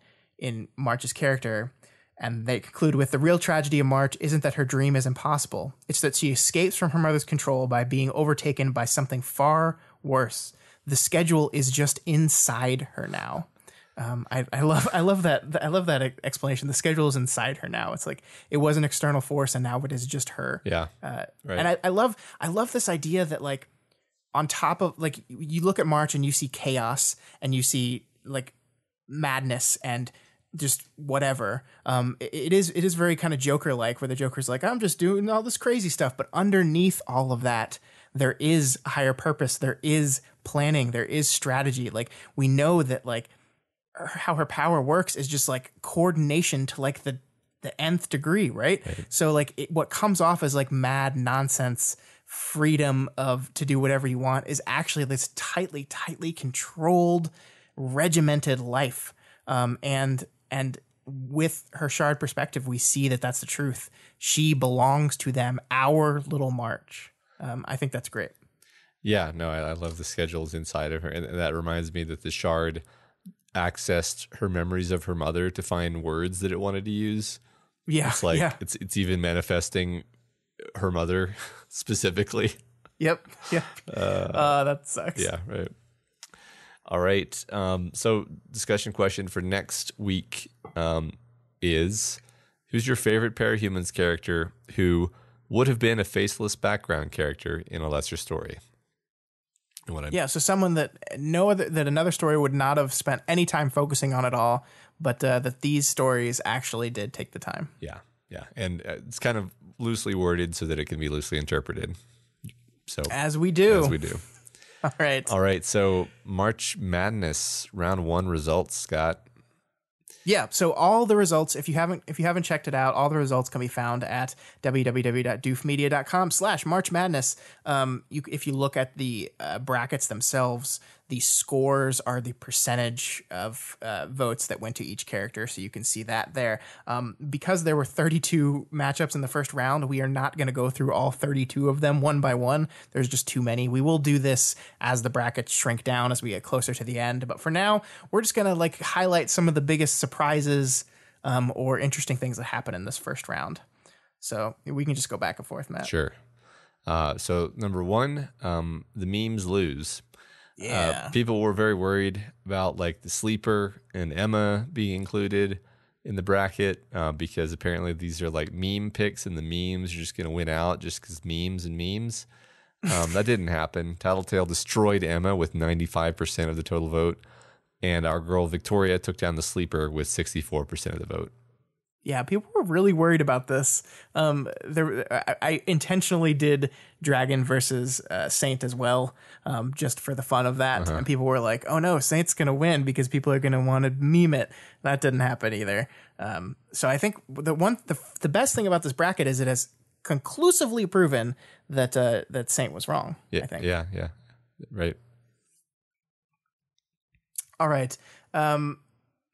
March's character. And they conclude with the real tragedy of March isn't that her dream is impossible. It's that she escapes from her mother's control by being overtaken by something far worse. The schedule is just inside her now. I love that explanation. The schedule is inside her now. It's like it was an external force, and now it is just her. Yeah, right. And I love this idea that like on top of like you look at March and you see chaos and you see like madness and just whatever. It is very kind of Joker like, where the Joker's like, I'm just doing all this crazy stuff, but underneath all of that, there is a higher purpose, there is planning, there is strategy. Like, we know that like how her power works is just like coordination to like the nth degree, right? So like what comes off as like mad nonsense freedom to do whatever you want is actually this tightly controlled, regimented life. And with her shard perspective, we see that that's the truth. She belongs to them, our little march. I think that's great. Yeah, no, I love the schedules inside of her. And that reminds me that the shard accessed her memories of her mother to find words that it wanted to use. Yeah. It's like, it's even manifesting her mother specifically. Yep. That sucks. Yeah, right. All right. So discussion question for next week is, who's your favorite Parahumans character who would have been a faceless background character in a lesser story? So someone that another story would not have spent any time focusing on at all, but that these stories actually did take the time. Yeah. And it's kind of loosely worded so that it can be loosely interpreted. So As we do. All right. So March Madness round 1 results, Scott. Yeah, so all the results, if you haven't checked it out, all the results can be found at www.doofmedia.com/March Madness. If you look at the brackets themselves, the scores are the percentage of votes that went to each character, so you can see that there. Because there were 32 matchups in the first round, we are not going to go through all 32 of them one by one. There's just too many. We will do this as the brackets shrink down as we get closer to the end, but for now, we're just going to like highlight some of the biggest surprises or interesting things that happen in this first round. So we can just go back and forth, Matt. Sure. So number 1, the memes lose. Yeah. People were very worried about like the sleeper and Emma being included in the bracket because apparently these are like meme picks and the memes are just going to win out just because memes and memes. That didn't happen. Tattletale destroyed Emma with 95% of the total vote. And our girl Victoria took down the sleeper with 64% of the vote. Yeah, people were really worried about this. I intentionally did Dragon versus Saint as well, just for the fun of that. And people were like, "Oh no, Saint's gonna win because people are gonna want to meme it." That didn't happen either. So I think the best thing about this bracket is it has conclusively proven that Saint was wrong. Yeah, I think. Yeah, right. All right.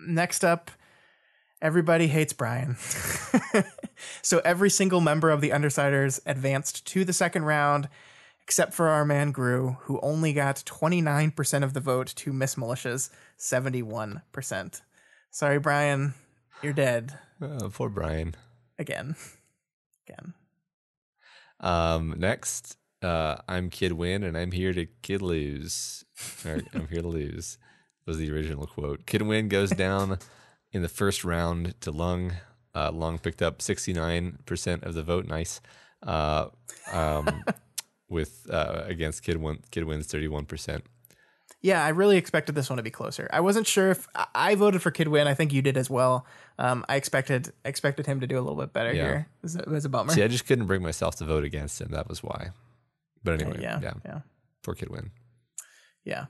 Next up. Everybody hates Brian. So every single member of the Undersiders advanced to the second round, except for our man Gru, who only got 29% of the vote to Miss Militia's 71%. Sorry, Brian. You're dead. Poor Brian. Again. Next, I'm Kid Win, and I'm here to Kid Lose. Or, I'm here to lose was the original quote. Kid Win goes down in the first round to Lung. Lung picked up 69% of the vote. Nice. With against Kid Win's 31%. Yeah, I really expected this one to be closer. I wasn't sure if I voted for Kid Win. I think you did as well. I expected him to do a little bit better here. It was a bummer. See, I just couldn't bring myself to vote against him. That was why. But anyway, yeah. Poor Kid Win. Yeah.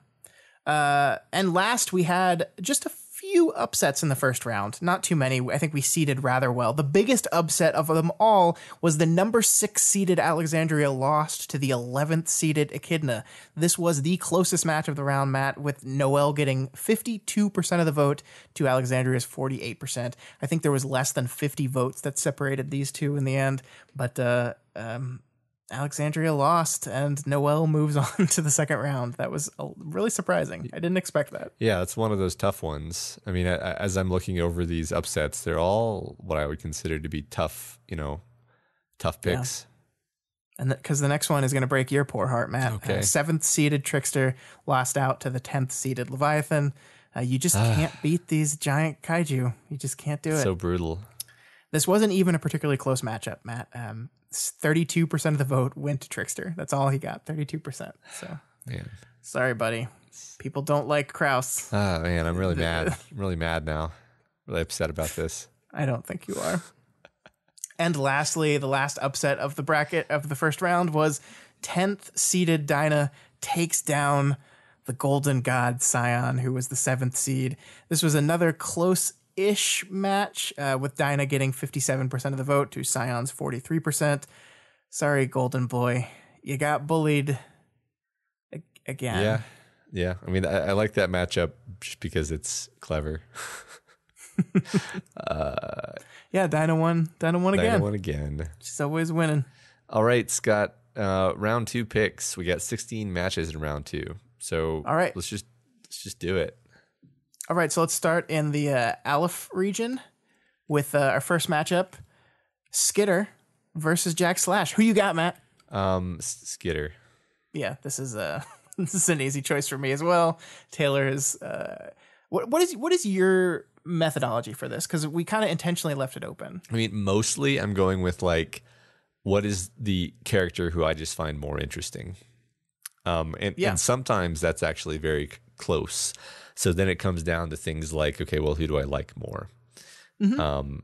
And last we had just a few upsets in the first round. Not too many. I think we seeded rather well. The biggest upset of them all was the number 6 seeded Alexandria lost to the 11th seeded Echidna. This was the closest match of the round, Matt, with Noelle getting 52% of the vote to Alexandria's 48%. I think there was less than 50 votes that separated these two in the end, but Alexandria lost and Noelle moves on to the second round. That was really surprising. I didn't expect that. Yeah, it's one of those tough ones. I mean, as I'm looking over these upsets, they're all what I would consider to be tough picks. Yeah. And because the next one is going to break your poor heart, Matt. Okay. 7th seeded Trickster lost out to the 10th seeded Leviathan. You just can't beat these giant kaiju. You just can't do it. So brutal. This wasn't even a particularly close matchup, Matt. 32% of the vote went to Trickster. That's all he got, 32%. So, man, sorry, buddy. People don't like Kraus. Oh, man, I'm really mad. I'm really mad now. Really upset about this. I don't think you are. And lastly, the last upset of the bracket of the first round was 10th seeded Dinah takes down the Golden God Scion, who was the 7th seed. This was another close-ish match, with Dinah getting 57% of the vote to Scion's 43%. Sorry, Golden Boy. You got bullied again. Yeah. I mean, I like that matchup just because it's clever. Yeah, Dinah won again. Dinah won again. She's always winning. All right, Scott. Round 2 picks. We got 16 matches in round 2. So all right, let's just do it. All right, so let's start in the Aleph region with our first matchup: Skitter versus Jack Slash. Who you got, Matt? Skitter. Yeah, this is an easy choice for me as well. Taylor is. What is your methodology for this? Because we kind of intentionally left it open. I mean, mostly I'm going with like, what is the character who I just find more interesting? And sometimes that's actually very close. So then it comes down to things like, okay, well, who do I like more? Mm-hmm.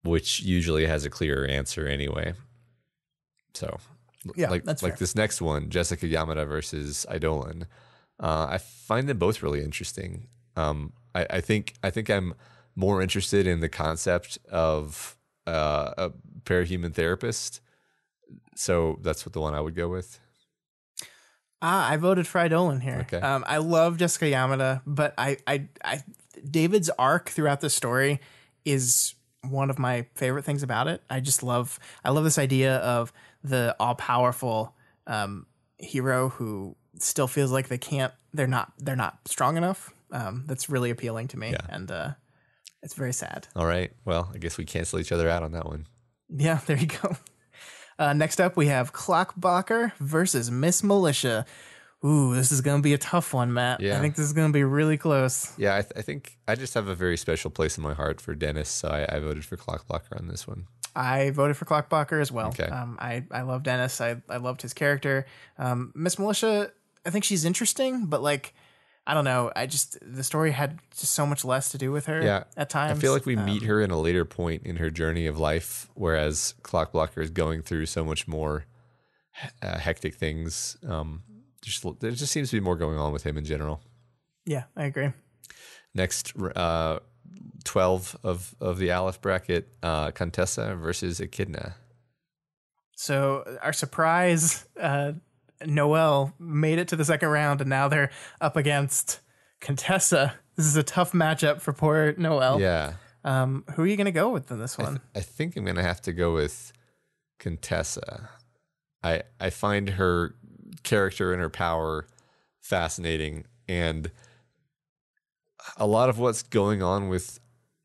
Which usually has a clearer answer anyway. So that's like this next one, Jessica Yamada versus Eidolon. I find them both really interesting. I think I'm more interested in the concept of a parahuman therapist. So that's what the one I would go with. I voted for Eidolon here. Okay. I love Jessica Yamada, but I David's arc throughout the story is one of my favorite things about it. I love this idea of the all powerful hero who still feels like they're not strong enough. That's really appealing to me, and it's very sad. All right. Well, I guess we cancel each other out on that one. Yeah, there you go. Next up, we have Clockblocker versus Miss Militia. Ooh, this is going to be a tough one, Matt. Yeah. I think this is going to be really close. Yeah, I think I just have a very special place in my heart for Dennis, so I voted for Clockblocker on this one. I voted for Clockblocker as well. Okay. I love Dennis. I loved his character. Miss Militia, I think she's interesting, but like, I don't know. The story had just so much less to do with her at times. I feel like we meet her in a later point in her journey of life, whereas Clockblocker is going through so much more hectic things. There just seems to be more going on with him in general. Yeah, I agree. Next, 12 of the Aleph bracket, Contessa versus Echidna. So our surprise, Noelle made it to the second round, and now they're up against Contessa. This is a tough matchup for poor Noelle. Yeah. Who are you going to go with in this one? I think I'm going to have to go with Contessa. I find her character and her power fascinating, and a lot of what's going on with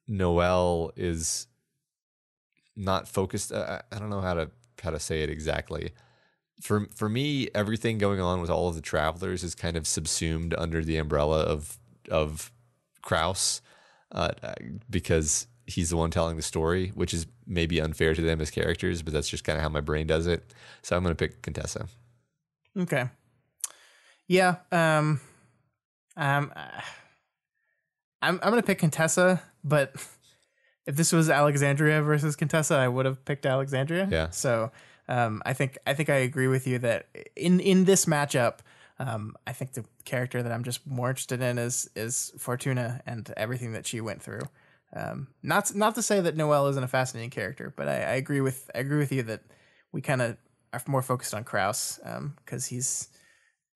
Noelle is not focused. I don't know how to say it exactly. For me, everything going on with all of the travelers is kind of subsumed under the umbrella of Kraus, because he's the one telling the story, which is maybe unfair to them as characters, but that's just kind of how my brain does it. So I'm going to pick Contessa. Okay. Yeah. I'm going to pick Contessa, but if this was Alexandria versus Contessa, I would have picked Alexandria. Yeah. So I think I agree with you that in this matchup, I think the character that I'm just more interested in is Fortuna and everything that she went through. Not to say that Noelle isn't a fascinating character, but I agree with you that we kind of are more focused on Kraus because he's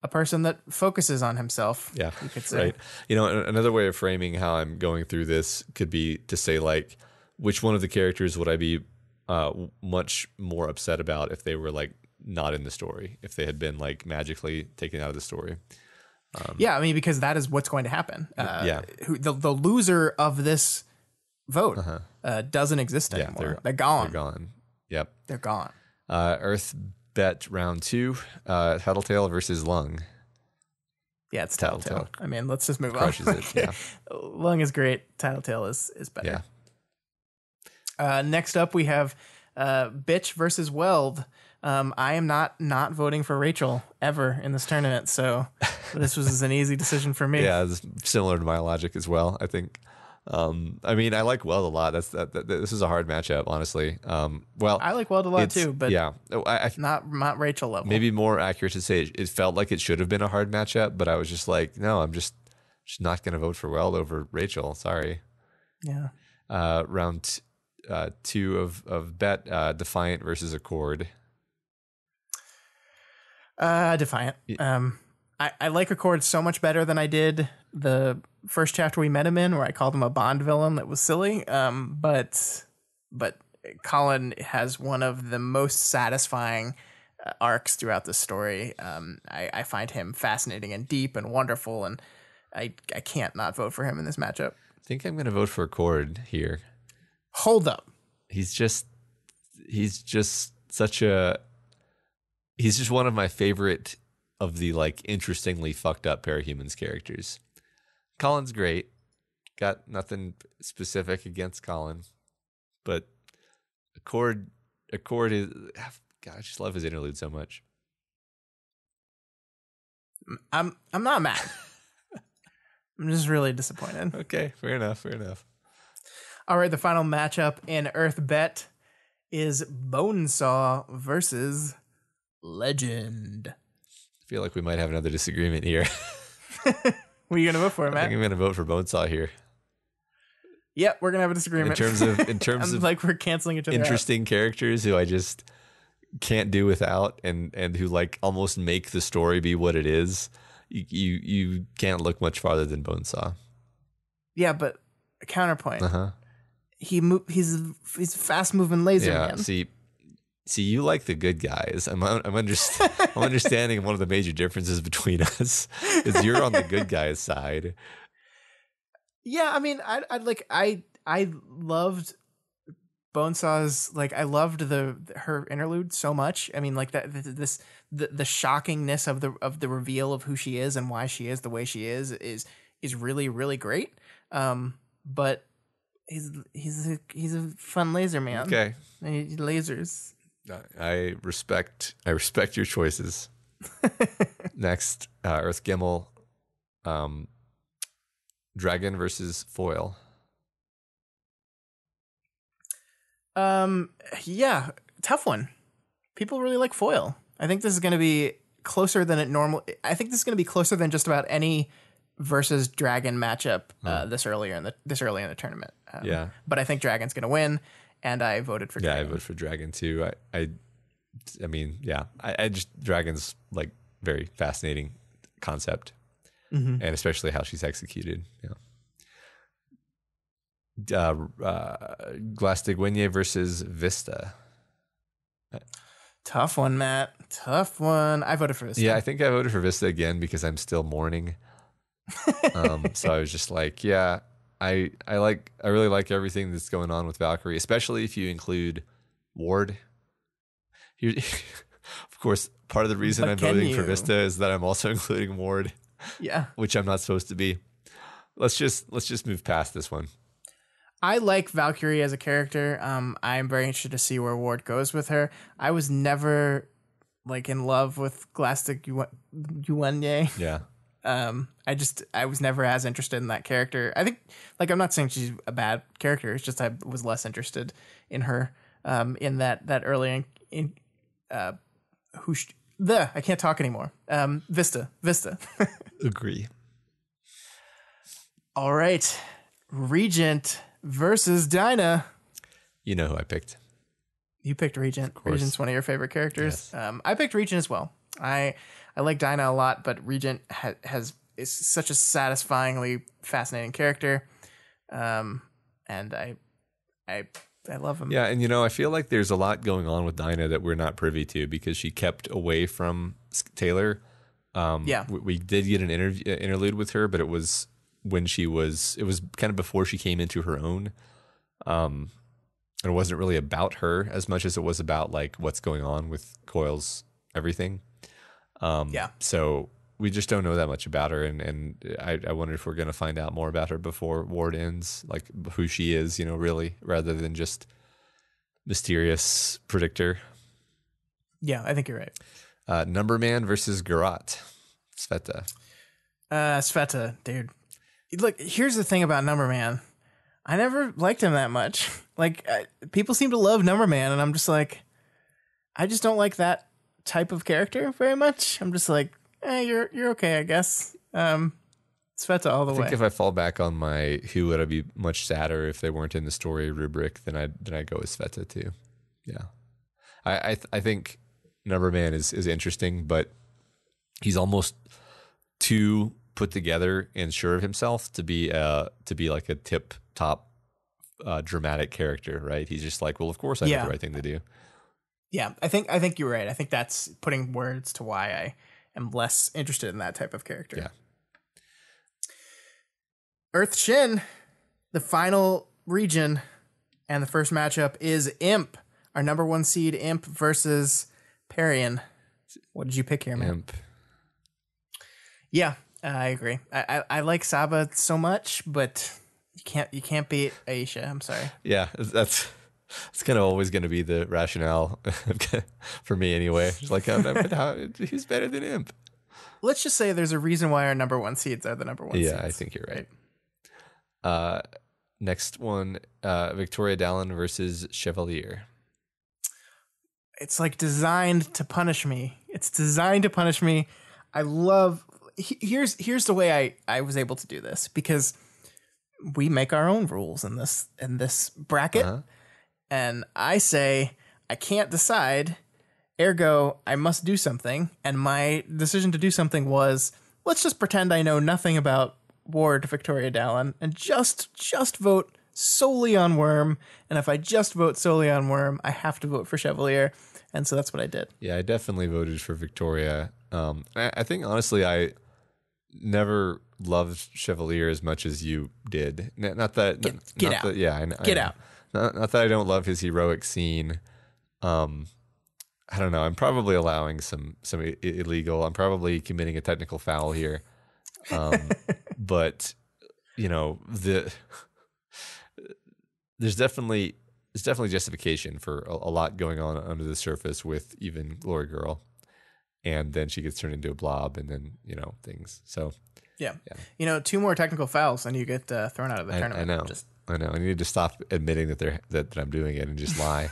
a person that focuses on himself. Yeah, you could say. Right. You know, another way of framing how I'm going through this could be to say, like, which one of the characters would I be much more upset about if they were like not in the story, if they had been like magically taken out of the story. Yeah, I mean, because that is what's going to happen. The loser of this vote doesn't exist anymore. They're gone. They're gone. Yep. They're gone. Earth bet round 2, Tattletale versus Lung. Yeah, it's Tattletale. I mean, let's just move Crushes on. It, yeah. Lung is great. Tattletale is better. Yeah. Next up, we have Bitch versus Weld. I am not voting for Rachel ever in this tournament, so this was an easy decision for me. Yeah, it's similar to my logic as well, I think. I mean, I like Weld a lot. This is a hard matchup, honestly. Well, I like Weld a lot too, but yeah, not Rachel level. Maybe more accurate to say it felt like it should have been a hard matchup, but I was just like, no, I'm just not going to vote for Weld over Rachel. Sorry. Yeah. Round 2 of Bet, Defiant versus Accord. Defiant. I like Accord so much better than I did the first chapter we met him in, where I called him a Bond villain that was silly. But Colin has one of the most satisfying arcs throughout the story. I find him fascinating and deep and wonderful, and I can't not vote for him in this matchup. I think I'm going to vote for Accord here. Hold up. He's just one of my favorite of the like interestingly fucked up Parahumans characters. Colin's great. Got nothing specific against Colin, but Accord is, God, I just love his interlude so much. I'm not mad. I'm just really disappointed. Okay, fair enough. All right, the final matchup in Earth Bet is Bonesaw versus Legend. I feel like we might have another disagreement here. What are you gonna vote for, Matt? I think I'm gonna vote for Bonesaw here. Yep, we're gonna have a disagreement. In terms of like we're canceling each other interesting characters who I just can't do without, and who like almost make the story be what it is. You can't look much farther than Bonesaw. Yeah, but a counterpoint. Uh-huh. He's a fast moving laser man. See, you like the good guys. I'm understanding one of the major differences between us is you're on the good guys side. Yeah, I mean, I loved Bonesaw's, like, I loved her interlude so much. I mean, like the shockingness of the reveal of who she is and why she is the way she is really, really great. But he's a fun laser man. Okay, he lasers. I respect your choices. Next, Earth Gimmel, Dragon versus Foil. Yeah, tough one. People really like Foil. I think this is going to be closer than it normal. I think this is going to be closer than just about any versus Dragon matchup this early in the tournament. Yeah, but I think Dragon's going to win, and I voted for Dragon. Yeah, I voted for Dragon too. I mean, yeah, I just, Dragon's like very fascinating concept, and especially how she's executed. Yeah. Glastigwinye versus Vista. Tough one, Matt. Tough one. I voted for Vista. Yeah, I think I voted for Vista again because I'm still mourning. So I was just like, yeah, I really like everything that's going on with Valkyrie, especially if you include Ward. Of course, part of the reason I'm voting for Vista is that I'm also including Ward. Yeah, which I'm not supposed to be. Let's just move past this one. I like Valkyrie as a character. I'm very interested to see where Ward goes with her. I was never like in love with Glastigwinye. Yeah. I was never as interested in that character. I think, like, I'm not saying she's a bad character. It's just I was less interested in her in that early I can't talk anymore. Vista. Agree. All right. Regent versus Dinah. You know who I picked. You picked Regent. Regent's one of your favorite characters. Yes. I picked Regent as well. I like Dinah a lot, but Regent is such a satisfyingly fascinating character, and I love him. Yeah, and I feel like there's a lot going on with Dinah that we're not privy to because she kept away from Taylor. We did get an interlude with her, but it was when it was kind of before she came into her own. And it wasn't really about her as much as it was about like what's going on with Coil's everything. So we just don't know that much about her, and I wonder if we're going to find out more about her before Ward ends, like who she is, really, rather than just mysterious predictor. Yeah, I think you're right. Number Man versus Garrot. Sveta. Sveta, dude. Look, here's the thing about Number Man. I never liked him that much. Like, people seem to love Number Man, and I'm just like, I just don't like that type of character very much. I'm just like, you're okay, I guess. Sveta all the way. I think if I fall back on my who would I be much sadder if they weren't in the story rubric, then I go with Sveta too. Yeah, I think Number Man is interesting, but he's almost too put together and sure of himself to be like a tip top dramatic character, right? He's just like, well, of course I know the right thing to do. Yeah, I think you're right. I think that's putting words to why I am less interested in that type of character. Yeah. Earth Shin, the final region, and the first matchup is Imp, our number 1 seed Imp versus Parian. What did you pick here, man? Imp. Yeah, I agree. I like Saba so much, but you can't beat Aisha. I'm sorry. Yeah, that's kind of always going to be the rationale for me anyway. It's like, who's better than Imp? Let's just say there's a reason why our number 1 seeds are the number 1 seeds. Yeah, I think you're right. Next one, Victoria Dallin versus Chevalier. It's like designed to punish me. It's designed to punish me. I love. Here's the way I was able to do this, because we make our own rules in this bracket, and I say I can't decide. Ergo, I must do something, and my decision to do something was, let's just pretend I know nothing about Ward Victoria Dallin and just vote solely on Worm. And if I just vote solely on Worm, I have to vote for Chevalier. And so that's what I did. Yeah, I definitely voted for Victoria. I think honestly, I never loved Chevalier as much as you did. Not that get out. Get out. Not that I don't love his heroic scene. I don't know. I'm probably allowing some illegal. I'm probably committing a technical foul here. But there's definitely justification for a lot going on under the surface with even Glory Girl, and then she gets turned into a blob, and then things. So yeah. 2 more technical fouls and you get thrown out of the tournament. I know. I need to stop admitting that I'm doing it and just lie.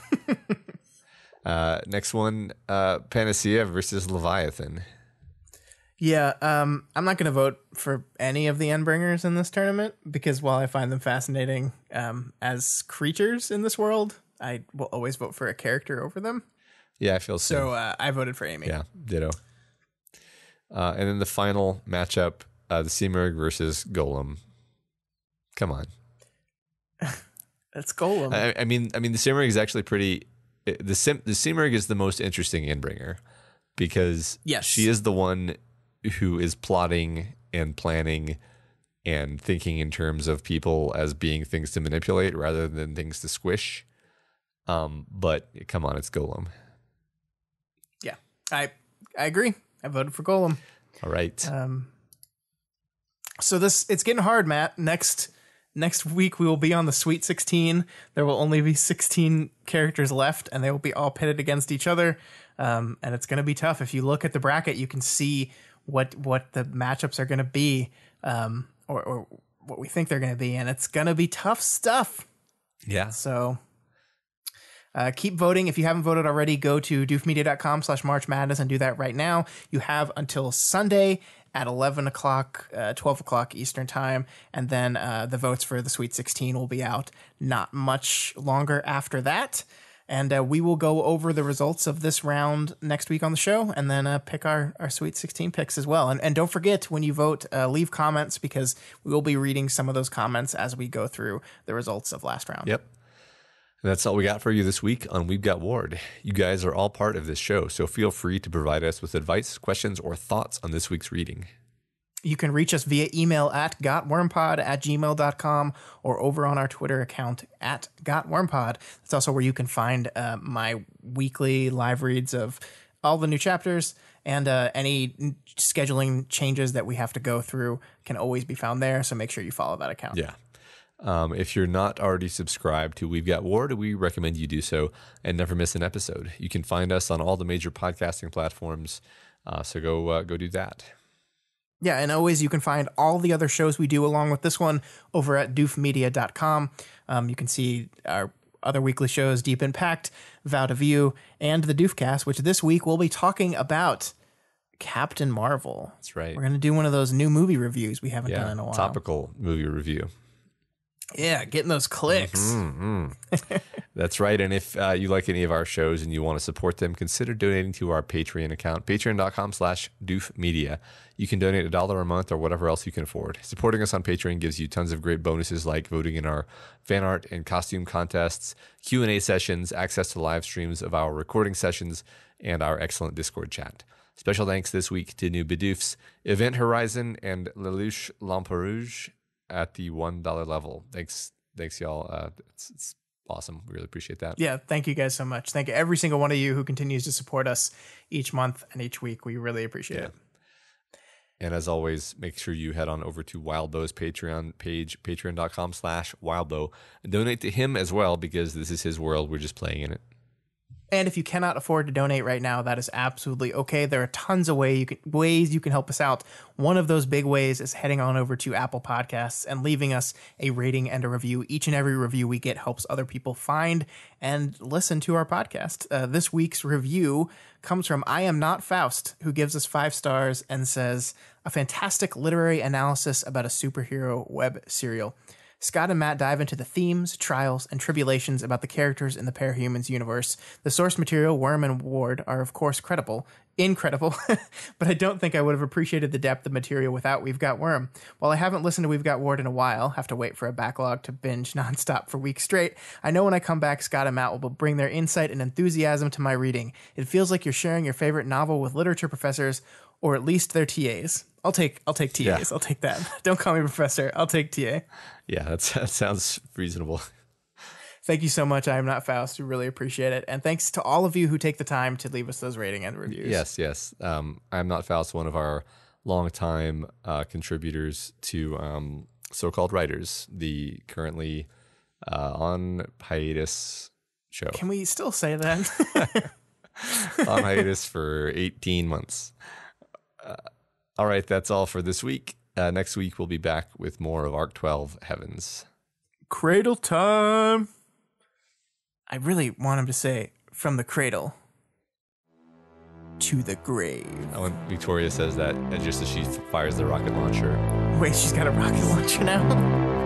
Next one, Panacea versus Leviathan. Yeah, I'm not going to vote for any of the Endbringers in this tournament, because while I find them fascinating as creatures in this world, I will always vote for a character over them. Yeah, I feel so. I voted for Amy. Yeah, ditto. And then the final matchup, the Simurgh versus Golem. Come on. That's Golem. I mean, the Simurgh is actually pretty. The Simurgh is the most interesting Endbringer, because she is the one who is plotting and planning and thinking in terms of people as being things to manipulate rather than things to squish. But come on, it's Golem. Yeah, I agree. I voted for Golem. All right. So it's getting hard, Matt. Next week we will be on the Sweet 16. There will only be 16 characters left, and they will be all pitted against each other. And it's going to be tough. If you look at the bracket, you can see what the matchups are going to be, or what we think they're going to be, and it's going to be tough stuff. Yeah. So keep voting. If you haven't voted already, go to doofmedia.com/marchmadness and do that right now. You have until Sunday at 11 o'clock, 12 o'clock Eastern time, and then the votes for the Sweet 16 will be out not much longer after that. And we will go over the results of this round next week on the show, and then pick our Sweet 16 picks as well. And don't forget, when you vote, leave comments, because we will be reading some of those comments as we go through the results of last round. Yep. And that's all we got for you this week on We've Got Ward. You guys are all part of this show, so feel free to provide us with advice, questions, or thoughts on this week's reading. You can reach us via email at gotwormpod@gmail.com or over on our Twitter account at gotwormpod. That's also where you can find my weekly live reads of all the new chapters, and any scheduling changes that we have to go through can always be found there. So make sure you follow that account. Yeah. If you're not already subscribed to We've Got Ward, we recommend you do so and never miss an episode. You can find us on all the major podcasting platforms. So go do that. Yeah, and always you can find all the other shows we do along with this one over at doofmedia.com. You can see our other weekly shows, Deep Impact, Vow to View, and the Doofcast, which this week we'll be talking about Captain Marvel. That's right. We're going to do one of those new movie reviews we haven't done in a while. Topical movie review. Yeah, getting those clicks. That's right. And if you like any of our shows and you want to support them, consider donating to our Patreon account, patreon.com/doofmedia. You can donate $1 a month or whatever else you can afford. Supporting us on Patreon gives you tons of great bonuses like voting in our fan art and costume contests, Q&A sessions, access to live streams of our recording sessions, and our excellent Discord chat. Special thanks this week to New Bidoofs, Event Horizon, and Lelouch Lamperouge at the $1 level. Thanks y'all. It's awesome. We really appreciate that. Yeah, thank you guys so much. Thank you every single one of you who continues to support us each month and each week. We really appreciate it. And as always, make sure you head on over to Wildbow's Patreon page, patreon.com/Wildbow, and donate to him as well, because this is his world. We're just playing in it. And if you cannot afford to donate right now, that is absolutely okay. There are tons of ways you can help us out. One of those big ways is heading on over to Apple Podcasts and leaving us a rating and a review. Each and every review we get helps other people find and listen to our podcast. This week's review comes from I Am Not Faust, who gives us 5 stars and says, a fantastic literary analysis about a superhero web serial. Scott and Matt dive into the themes, trials, and tribulations about the characters in the Parahumans universe. The source material, Worm and Ward, are of course incredible, but I don't think I would have appreciated the depth of material without We've Got Worm. While I haven't listened to We've Got Ward in a while, have to wait for a backlog to binge nonstop for weeks straight, I know when I come back, Scott and Matt will bring their insight and enthusiasm to my reading. It feels like you're sharing your favorite novel with literature professors, or at least their TAs. I'll take TAs. Yeah. I'll take that. Don't call me professor. I'll take TA. Yeah, that sounds reasonable. Thank you so much. I Am Not Faust. We really appreciate it. And thanks to all of you who take the time to leave us those rating and reviews. Yes. I Am Not Faust, one of our longtime contributors to So-Called Writers, the currently on hiatus show. Can we still say that? On hiatus for 18 months. All right, that's all for this week. Next week, we'll be back with more of Arc 12 Heavens. Cradle time. I really want him to say, from the cradle to the grave. When Victoria says that, just as she fires the rocket launcher. Wait, she's got a rocket launcher now?